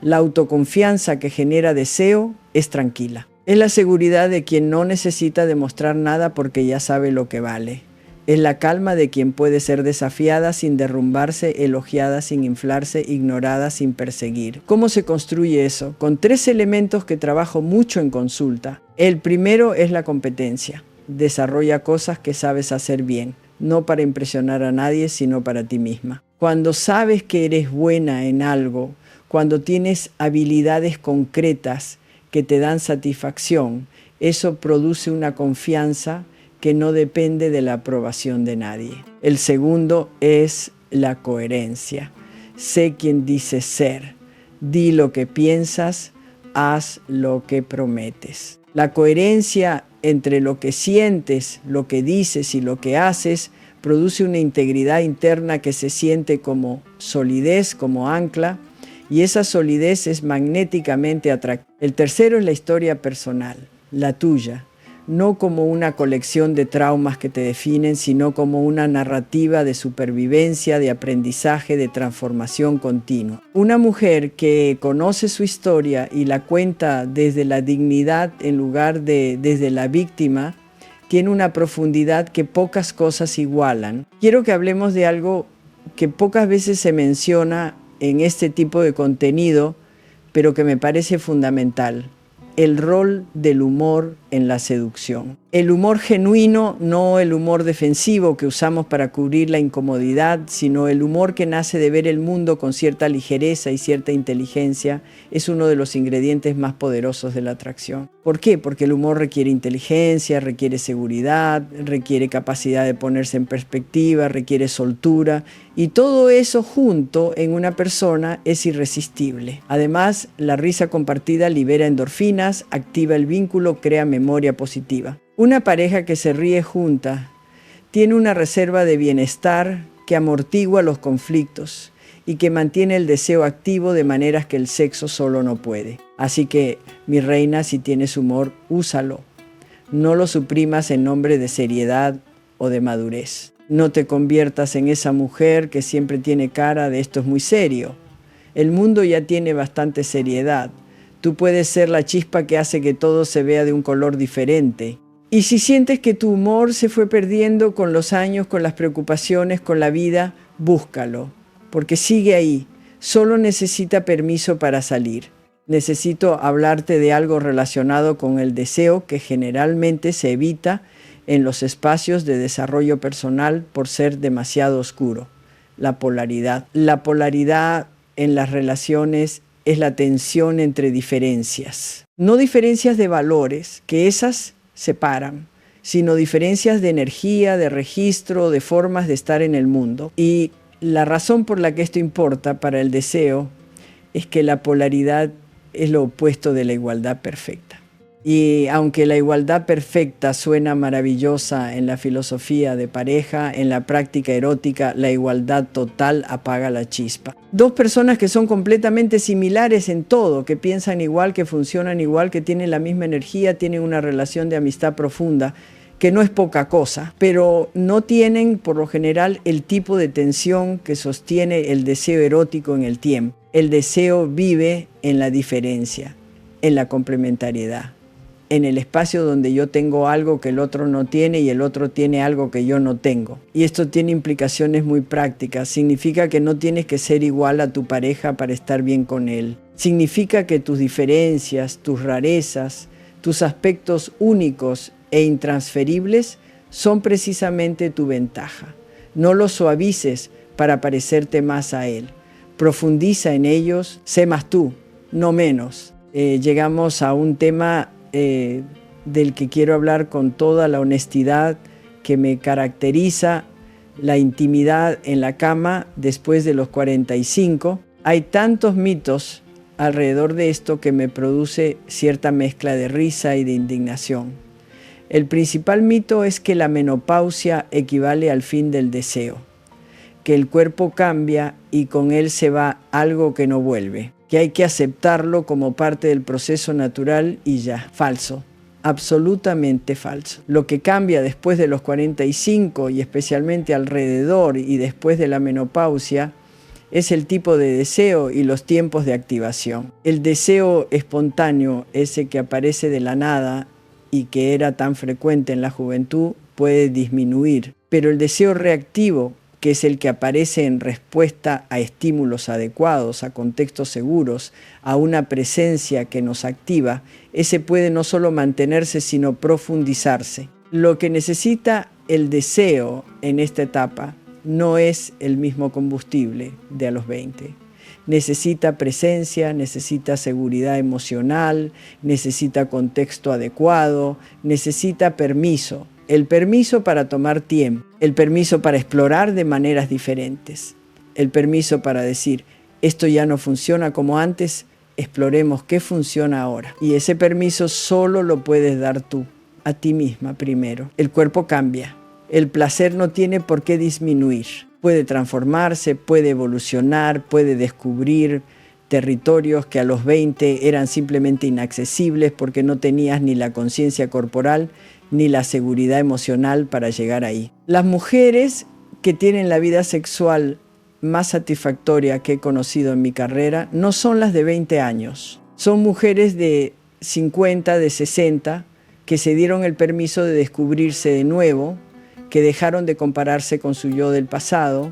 La autoconfianza que genera deseo es tranquila. Es la seguridad de quien no necesita demostrar nada porque ya sabe lo que vale. Es la calma de quien puede ser desafiada sin derrumbarse, elogiada sin inflarse, ignorada sin perseguir. ¿Cómo se construye eso? Con 3 elementos que trabajo mucho en consulta. El primero es la competencia. Desarrolla cosas que sabes hacer bien, no para impresionar a nadie, sino para ti misma. Cuando sabes que eres buena en algo, cuando tienes habilidades concretas que te dan satisfacción, eso produce una confianza que no depende de la aprobación de nadie. El segundo es la coherencia. Sé quién dices ser. Di lo que piensas, haz lo que prometes. La coherencia entre lo que sientes, lo que dices y lo que haces produce una integridad interna que se siente como solidez, como ancla, y esa solidez es magnéticamente atractiva. El tercero es la historia personal, la tuya, no como una colección de traumas que te definen, sino como una narrativa de supervivencia, de aprendizaje, de transformación continua. Una mujer que conoce su historia y la cuenta desde la dignidad en lugar de desde la víctima, tiene una profundidad que pocas cosas igualan. Quiero que hablemos de algo que pocas veces se menciona en este tipo de contenido, pero que me parece fundamental: el rol del humor en la seducción. El humor genuino, no el humor defensivo que usamos para cubrir la incomodidad, sino el humor que nace de ver el mundo con cierta ligereza y cierta inteligencia, es uno de los ingredientes más poderosos de la atracción. ¿Por qué? Porque el humor requiere inteligencia, requiere seguridad, requiere capacidad de ponerse en perspectiva, requiere soltura, y todo eso junto en una persona es irresistible. Además, la risa compartida libera endorfinas, activa el vínculo, crea memoria positiva. Una pareja que se ríe junta tiene una reserva de bienestar que amortigua los conflictos y que mantiene el deseo activo de maneras que el sexo solo no puede. Así que, mi reina, si tienes humor, úsalo. No lo suprimas en nombre de seriedad o de madurez. No te conviertas en esa mujer que siempre tiene cara de esto es muy serio. El mundo ya tiene bastante seriedad. Tú puedes ser la chispa que hace que todo se vea de un color diferente. Y si sientes que tu humor se fue perdiendo con los años, con las preocupaciones, con la vida, búscalo, porque sigue ahí. Solo necesita permiso para salir. Necesito hablarte de algo relacionado con el deseo que generalmente se evita en los espacios de desarrollo personal por ser demasiado oscuro: la polaridad. La polaridad en las relaciones es la tensión entre diferencias. No diferencias de valores, que esas separan, sino diferencias de energía, de registro, de formas de estar en el mundo. Y la razón por la que esto importa para el deseo es que la polaridad es lo opuesto de la igualdad perfecta. Y aunque la igualdad perfecta suena maravillosa en la filosofía de pareja, en la práctica erótica, la igualdad total apaga la chispa. Dos personas que son completamente similares en todo, que piensan igual, que funcionan igual, que tienen la misma energía, tienen una relación de amistad profunda, que no es poca cosa, pero no tienen por lo general el tipo de tensión que sostiene el deseo erótico en el tiempo. El deseo vive en la diferencia, en la complementariedad, en el espacio donde yo tengo algo que el otro no tiene y el otro tiene algo que yo no tengo. Y esto tiene implicaciones muy prácticas. Significa que no tienes que ser igual a tu pareja para estar bien con él. Significa que tus diferencias, tus rarezas, tus aspectos únicos e intransferibles son precisamente tu ventaja. No los suavices para parecerte más a él. Profundiza en ellos, sé más tú, no menos. Llegamos a un tema del que quiero hablar con toda la honestidad que me caracteriza: la intimidad en la cama después de los 45. Hay tantos mitos alrededor de esto que me produce cierta mezcla de risa y de indignación. El principal mito es que la menopausia equivale al fin del deseo, que el cuerpo cambia y con él se va algo que no vuelve, que hay que aceptarlo como parte del proceso natural y ya. Falso, absolutamente falso. Lo que cambia después de los 45 y especialmente alrededor y después de la menopausia es el tipo de deseo y los tiempos de activación. El deseo espontáneo, ese que aparece de la nada y que era tan frecuente en la juventud, puede disminuir, pero el deseo reactivo, que es el que aparece en respuesta a estímulos adecuados, a contextos seguros, a una presencia que nos activa, ese puede no solo mantenerse, sino profundizarse. Lo que necesita el deseo en esta etapa no es el mismo combustible de a los 20. Necesita presencia, necesita seguridad emocional, necesita contexto adecuado, necesita permiso. el permiso para tomar tiempo, el permiso para explorar de maneras diferentes, el permiso para decir, esto ya no funciona como antes, exploremos qué funciona ahora. Y ese permiso solo lo puedes dar tú, a ti misma primero. El cuerpo cambia, el placer no tiene por qué disminuir, puede transformarse, puede evolucionar, puede descubrir territorios que a los 20 eran simplemente inaccesibles porque no tenías ni la conciencia corporal ni la seguridad emocional para llegar ahí. Las mujeres que tienen la vida sexual más satisfactoria que he conocido en mi carrera no son las de 20 años. Son mujeres de 50, de 60, que se dieron el permiso de descubrirse de nuevo, que dejaron de compararse con su yo del pasado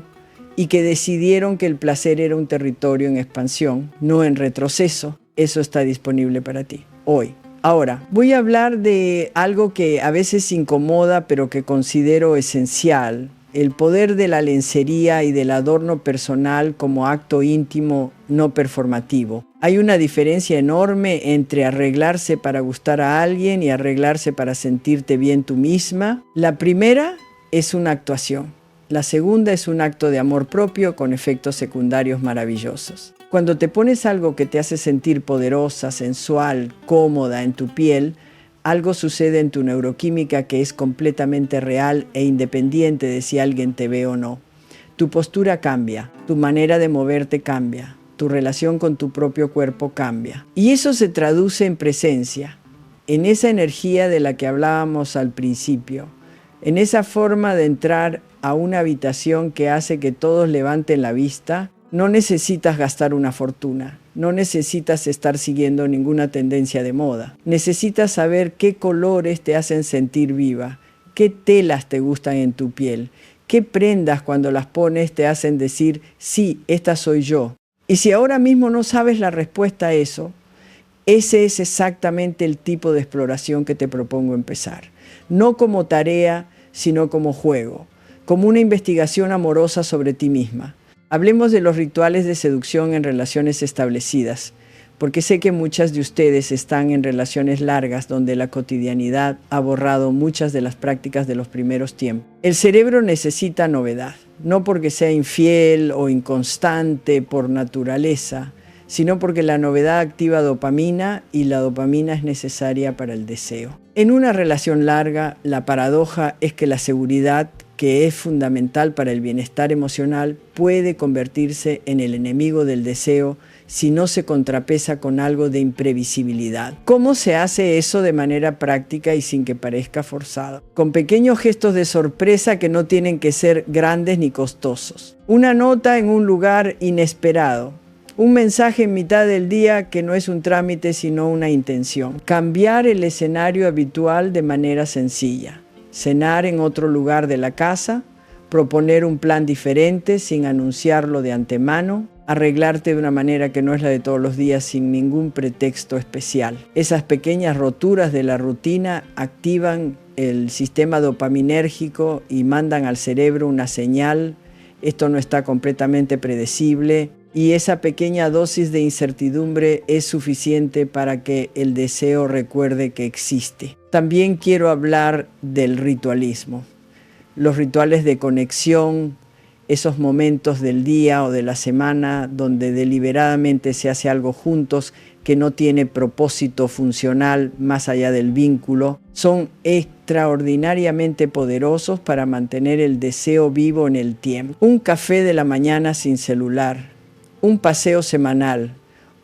y que decidieron que el placer era un territorio en expansión, no en retroceso. Eso está disponible para ti hoy. Ahora, voy a hablar de algo que a veces incomoda, pero que considero esencial. El poder de la lencería y del adorno personal como acto íntimo no performativo. Hay una diferencia enorme entre arreglarse para gustar a alguien y arreglarse para sentirte bien tú misma. La primera es una actuación. La segunda es un acto de amor propio con efectos secundarios maravillosos. Cuando te pones algo que te hace sentir poderosa, sensual, cómoda en tu piel, algo sucede en tu neuroquímica que es completamente real e independiente de si alguien te ve o no. Tu postura cambia, tu manera de moverte cambia, tu relación con tu propio cuerpo cambia. Y eso se traduce en presencia, en esa energía de la que hablábamos al principio, en esa forma de entrar a una habitación que hace que todos levanten la vista. No necesitas gastar una fortuna, no necesitas estar siguiendo ninguna tendencia de moda. Necesitas saber qué colores te hacen sentir viva, qué telas te gustan en tu piel, qué prendas cuando las pones te hacen decir, sí, esta soy yo. Y si ahora mismo no sabes la respuesta a eso, ese es exactamente el tipo de exploración que te propongo empezar. No como tarea, sino como juego, como una investigación amorosa sobre ti misma. Hablemos de los rituales de seducción en relaciones establecidas, porque sé que muchas de ustedes están en relaciones largas donde la cotidianidad ha borrado muchas de las prácticas de los primeros tiempos. El cerebro necesita novedad, no porque sea infiel o inconstante por naturaleza, sino porque la novedad activa dopamina y la dopamina es necesaria para el deseo. En una relación larga, la paradoja es que la seguridad, que es fundamental para el bienestar emocional, puede convertirse en el enemigo del deseo si no se contrapesa con algo de imprevisibilidad. ¿Cómo se hace eso de manera práctica y sin que parezca forzado? Con pequeños gestos de sorpresa que no tienen que ser grandes ni costosos. Una nota en un lugar inesperado. Un mensaje en mitad del día que no es un trámite sino una intención. Cambiar el escenario habitual de manera sencilla. Cenar en otro lugar de la casa, proponer un plan diferente sin anunciarlo de antemano, arreglarte de una manera que no es la de todos los días sin ningún pretexto especial. Esas pequeñas roturas de la rutina activan el sistema dopaminérgico y mandan al cerebro una señal. Esto no está completamente predecible y esa pequeña dosis de incertidumbre es suficiente para que el deseo recuerde que existe. También quiero hablar del ritualismo. Los rituales de conexión, esos momentos del día o de la semana donde deliberadamente se hace algo juntos que no tiene propósito funcional más allá del vínculo, son extraordinariamente poderosos para mantener el deseo vivo en el tiempo. Un café de la mañana sin celular, un paseo semanal,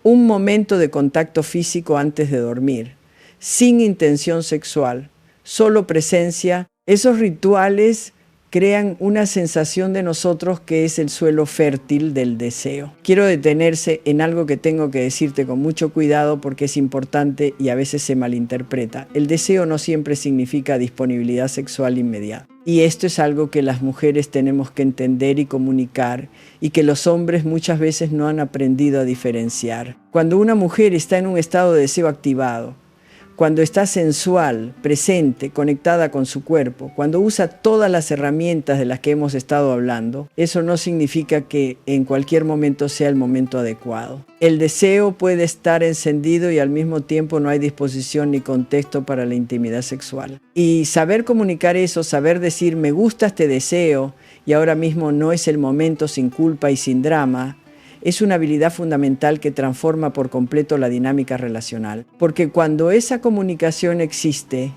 un momento de contacto físico antes de dormir, sin intención sexual, solo presencia. Esos rituales crean una sensación de nosotros que es el suelo fértil del deseo. Quiero detenerse en algo que tengo que decirte con mucho cuidado porque es importante y a veces se malinterpreta. El deseo no siempre significa disponibilidad sexual inmediata. Y esto es algo que las mujeres tenemos que entender y comunicar y que los hombres muchas veces no han aprendido a diferenciar. Cuando una mujer está en un estado de deseo activado, cuando está sensual, presente, conectada con su cuerpo, cuando usa todas las herramientas de las que hemos estado hablando, eso no significa que en cualquier momento sea el momento adecuado. El deseo puede estar encendido y al mismo tiempo no hay disposición ni contexto para la intimidad sexual. Y saber comunicar eso, saber decir me gusta este deseo y ahora mismo no es el momento, sin culpa y sin drama, es una habilidad fundamental que transforma por completo la dinámica relacional. Porque cuando esa comunicación existe,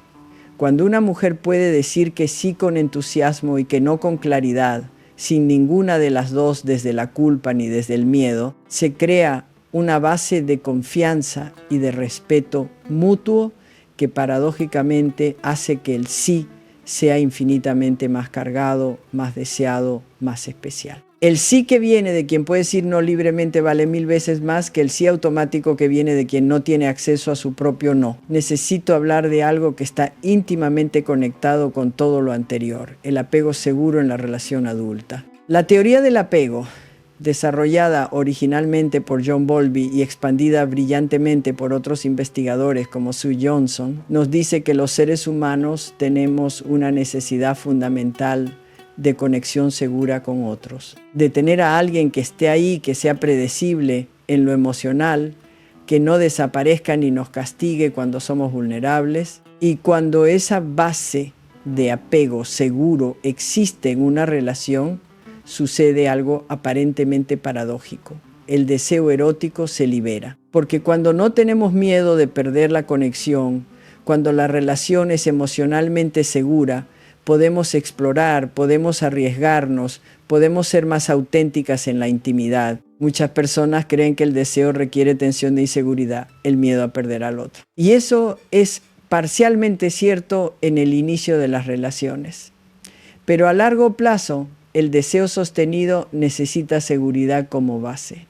cuando una mujer puede decir que sí con entusiasmo y que no con claridad, sin ninguna de las dos desde la culpa ni desde el miedo, se crea una base de confianza y de respeto mutuo que paradójicamente hace que el sí sea infinitamente más cargado, más deseado, más especial. El sí que viene de quien puede decir no libremente vale 1000 veces más que el sí automático que viene de quien no tiene acceso a su propio no. Necesito hablar de algo que está íntimamente conectado con todo lo anterior, el apego seguro en la relación adulta. La teoría del apego, desarrollada originalmente por John Bowlby y expandida brillantemente por otros investigadores como Sue Johnson, nos dice que los seres humanos tenemos una necesidad fundamental de conexión segura con otros, de tener a alguien que esté ahí, que sea predecible en lo emocional, que no desaparezca ni nos castigue cuando somos vulnerables. Y cuando esa base de apego seguro existe en una relación, sucede algo aparentemente paradójico. El deseo erótico se libera, porque cuando no tenemos miedo de perder la conexión, cuando la relación es emocionalmente segura, podemos explorar, podemos arriesgarnos, podemos ser más auténticas en la intimidad. Muchas personas creen que el deseo requiere tensión de inseguridad, el miedo a perder al otro. Y eso es parcialmente cierto en el inicio de las relaciones. Pero a largo plazo, el deseo sostenido necesita seguridad como base.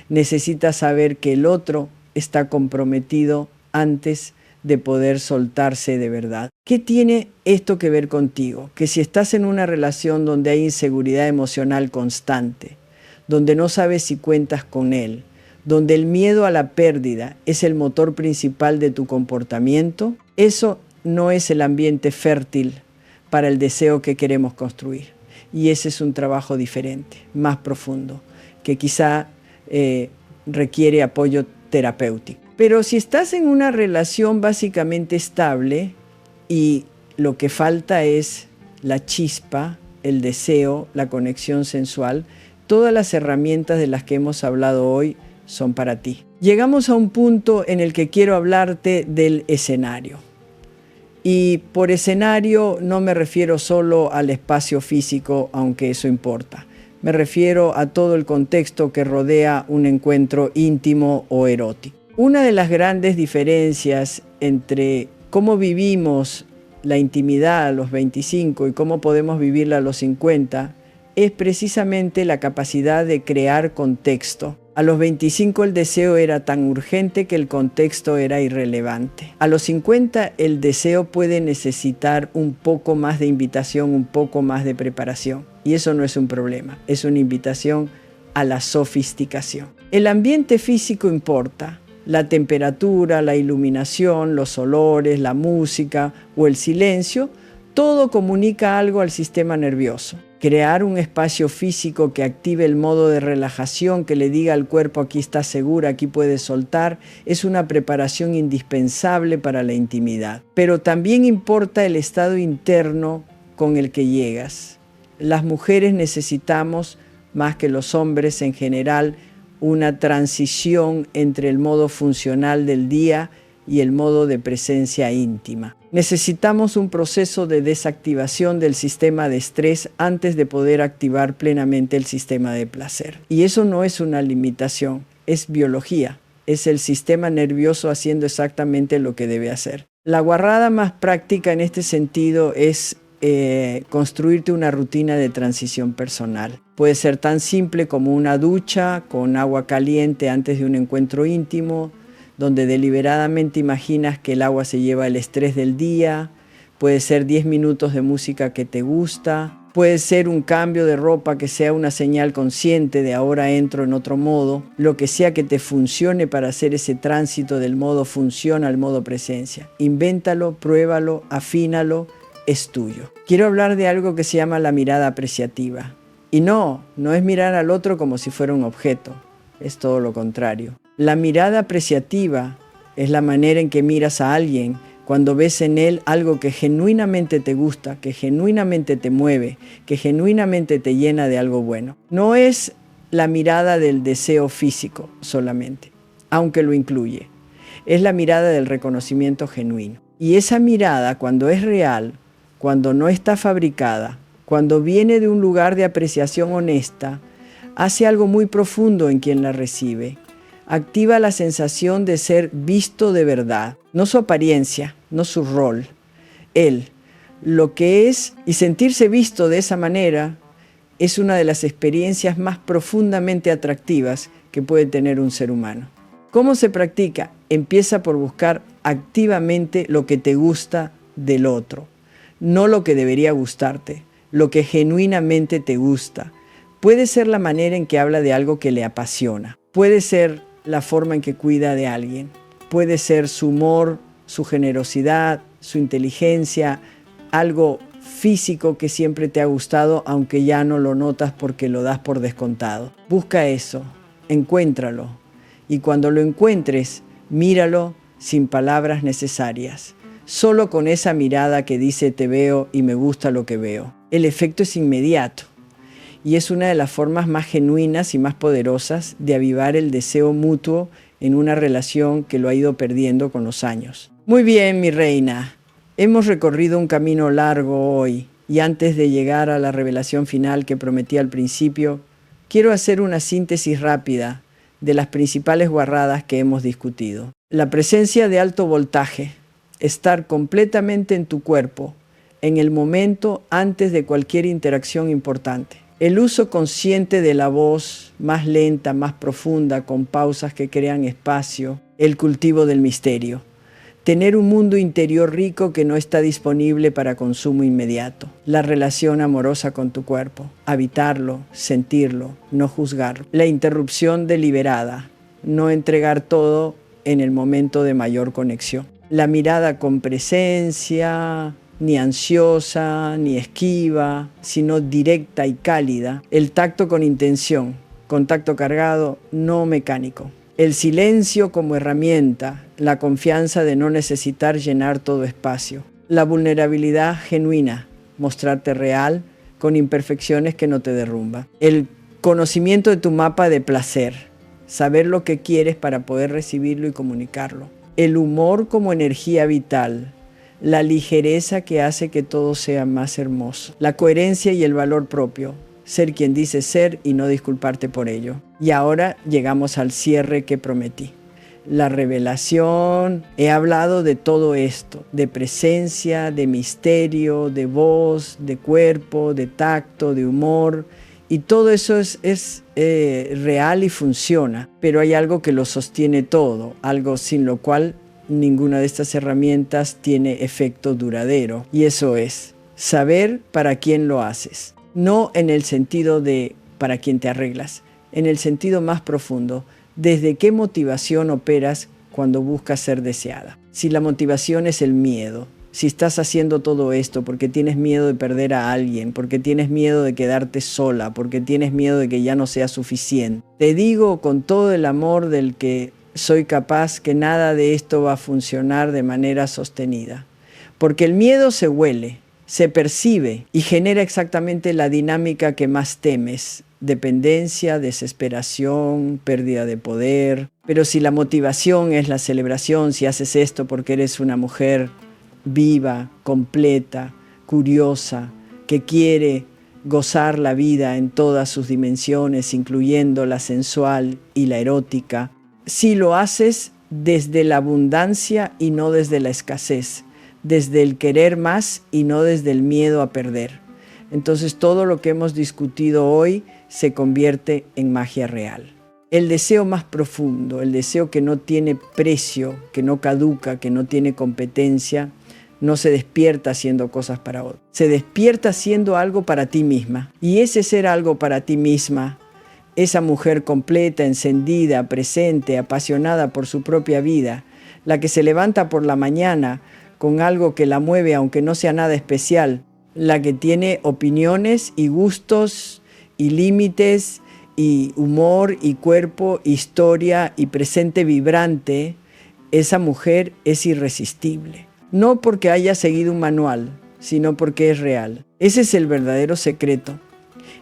Necesita saber que el otro está comprometido antes de poder soltarse de verdad. ¿Qué tiene esto que ver contigo? Que si estás en una relación donde hay inseguridad emocional constante, donde no sabes si cuentas con él, donde el miedo a la pérdida es el motor principal de tu comportamiento, eso no es el ambiente fértil para el deseo que queremos construir. Y ese es un trabajo diferente, más profundo, que quizá requiere apoyo terapéutico. Pero si estás en una relación básicamente estable y lo que falta es la chispa, el deseo, la conexión sensual, todas las herramientas de las que hemos hablado hoy son para ti. Llegamos a un punto en el que quiero hablarte del escenario. Y por escenario no me refiero solo al espacio físico, aunque eso importa. Me refiero a todo el contexto que rodea un encuentro íntimo o erótico. Una de las grandes diferencias entre cómo vivimos la intimidad a los 25 y cómo podemos vivirla a los 50 es precisamente la capacidad de crear contexto. A los 25 el deseo era tan urgente que el contexto era irrelevante. A los 50 el deseo puede necesitar un poco más de invitación, un poco más de preparación. Y eso no es un problema, es una invitación a la sofisticación. El ambiente físico importa. La temperatura, la iluminación, los olores, la música o el silencio, todo comunica algo al sistema nervioso. Crear un espacio físico que active el modo de relajación, que le diga al cuerpo aquí estás segura, aquí puedes soltar, es una preparación indispensable para la intimidad. Pero también importa el estado interno con el que llegas. Las mujeres necesitamos, más que los hombres en general, una transición entre el modo funcional del día y el modo de presencia íntima. Necesitamos un proceso de desactivación del sistema de estrés antes de poder activar plenamente el sistema de placer. Y eso no es una limitación, es biología, es el sistema nervioso haciendo exactamente lo que debe hacer. La guarrada más práctica en este sentido es construirte una rutina de transición personal. Puede ser tan simple como una ducha con agua caliente antes de un encuentro íntimo, donde deliberadamente imaginas que el agua se lleva el estrés del día. Puede ser 10 minutos de música que te gusta. Puede ser un cambio de ropa que sea una señal consciente de ahora entro en otro modo. Lo que sea que te funcione para hacer ese tránsito del modo función al modo presencia. Invéntalo, pruébalo, afínalo, es tuyo. Quiero hablar de algo que se llama la mirada apreciativa. Y no es mirar al otro como si fuera un objeto. Es todo lo contrario. La mirada apreciativa es la manera en que miras a alguien cuando ves en él algo que genuinamente te gusta, que genuinamente te mueve, que genuinamente te llena de algo bueno. No es la mirada del deseo físico solamente, aunque lo incluye. Es la mirada del reconocimiento genuino. Y esa mirada, cuando es real, cuando no está fabricada, cuando viene de un lugar de apreciación honesta, hace algo muy profundo en quien la recibe. Activa la sensación de ser visto de verdad, no su apariencia, no su rol, él, lo que es, y sentirse visto de esa manera es una de las experiencias más profundamente atractivas que puede tener un ser humano. ¿Cómo se practica? Empieza por buscar activamente lo que te gusta del otro, no lo que debería gustarte, lo que genuinamente te gusta. Puede ser la manera en que habla de algo que le apasiona, puede ser la forma en que cuida de alguien. Puede ser su humor, su generosidad, su inteligencia, algo físico que siempre te ha gustado, aunque ya no lo notas porque lo das por descontado. Busca eso, encuéntralo. Y cuando lo encuentres, míralo sin palabras necesarias. Solo con esa mirada que dice te veo y me gusta lo que veo. El efecto es inmediato. Y es una de las formas más genuinas y más poderosas de avivar el deseo mutuo en una relación que lo ha ido perdiendo con los años. Muy bien, mi reina. Hemos recorrido un camino largo hoy y antes de llegar a la revelación final que prometí al principio, quiero hacer una síntesis rápida de las principales guarradas que hemos discutido. La presencia de alto voltaje, estar completamente en tu cuerpo, en el momento antes de cualquier interacción importante. El uso consciente de la voz, más lenta, más profunda, con pausas que crean espacio. El cultivo del misterio. Tener un mundo interior rico que no está disponible para consumo inmediato. La relación amorosa con tu cuerpo. Habitarlo, sentirlo, no juzgarlo. La interrupción deliberada. No entregar todo en el momento de mayor conexión. La mirada con presencia, ni ansiosa, ni esquiva, sino directa y cálida. El tacto con intención, contacto cargado, no mecánico. El silencio como herramienta, la confianza de no necesitar llenar todo espacio. La vulnerabilidad genuina, mostrarte real, con imperfecciones que no te derrumba. El conocimiento de tu mapa de placer, saber lo que quieres para poder recibirlo y comunicarlo. El humor como energía vital, la ligereza que hace que todo sea más hermoso, la coherencia y el valor propio, ser quien dice ser y no disculparte por ello. Y ahora llegamos al cierre que prometí. La revelación, he hablado de todo esto, de presencia, de misterio, de voz, de cuerpo, de tacto, de humor, y todo eso es real y funciona, pero hay algo que lo sostiene todo, algo sin lo cual ninguna de estas herramientas tiene efecto duradero, y eso es saber para quién lo haces, no en el sentido de para quién te arreglas, en el sentido más profundo, desde qué motivación operas cuando buscas ser deseada. Si la motivación es el miedo, si estás haciendo todo esto porque tienes miedo de perder a alguien, porque tienes miedo de quedarte sola, porque tienes miedo de que ya no sea suficiente, te digo con todo el amor del que soy capaz que nada de esto va a funcionar de manera sostenida. Porque el miedo se huele, se percibe y genera exactamente la dinámica que más temes. Dependencia, desesperación, pérdida de poder. Pero si la motivación es la celebración, si haces esto porque eres una mujer viva, completa, curiosa, que quiere gozar la vida en todas sus dimensiones, incluyendo la sensual y la erótica, si lo haces desde la abundancia y no desde la escasez, desde el querer más y no desde el miedo a perder, entonces todo lo que hemos discutido hoy se convierte en magia real. El deseo más profundo, el deseo que no tiene precio, que no caduca, que no tiene competencia, no se despierta haciendo cosas para otros. Se despierta haciendo algo para ti misma. Y ese ser algo para ti misma, esa mujer completa, encendida, presente, apasionada por su propia vida, la que se levanta por la mañana con algo que la mueve aunque no sea nada especial, la que tiene opiniones y gustos y límites y humor y cuerpo, historia y presente vibrante, esa mujer es irresistible. No porque haya seguido un manual, sino porque es real. Ese es el verdadero secreto.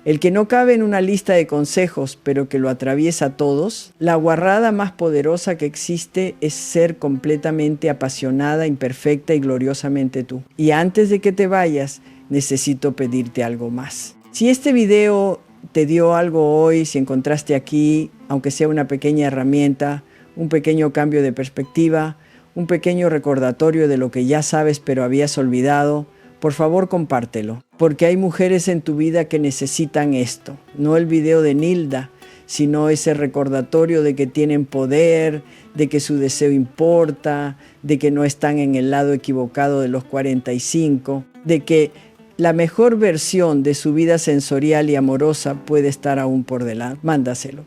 El que no cabe en una lista de consejos, pero que lo atraviesa a todos. La guarrada más poderosa que existe es ser completamente apasionada, imperfecta y gloriosamente tú. Y antes de que te vayas, necesito pedirte algo más. Si este video te dio algo hoy, si encontraste aquí, aunque sea una pequeña herramienta, un pequeño cambio de perspectiva, un pequeño recordatorio de lo que ya sabes pero habías olvidado, por favor compártelo, porque hay mujeres en tu vida que necesitan esto, no el video de Nilda, sino ese recordatorio de que tienen poder, de que su deseo importa, de que no están en el lado equivocado de los 45, de que la mejor versión de su vida sensorial y amorosa puede estar aún por delante. Mándaselo.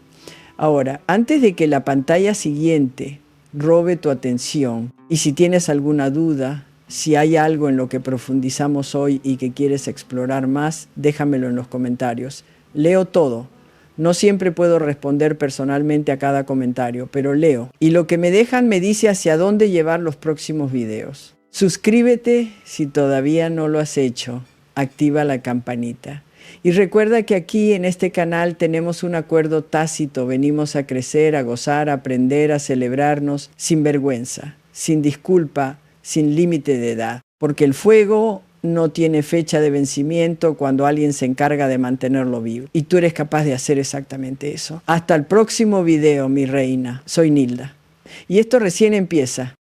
Ahora, antes de que la pantalla siguiente robe tu atención, y si tienes alguna duda, si hay algo en lo que profundizamos hoy y que quieres explorar más, déjamelo en los comentarios. Leo todo. No siempre puedo responder personalmente a cada comentario, pero leo. Y lo que me dejan me dice hacia dónde llevar los próximos videos. Suscríbete si todavía no lo has hecho. Activa la campanita. Y recuerda que aquí en este canal tenemos un acuerdo tácito. Venimos a crecer, a gozar, a aprender, a celebrarnos sin vergüenza, sin disculpa, sin límite de edad. Porque el fuego no tiene fecha de vencimiento cuando alguien se encarga de mantenerlo vivo. Y tú eres capaz de hacer exactamente eso. Hasta el próximo video, mi reina. Soy Nilda. Y esto recién empieza.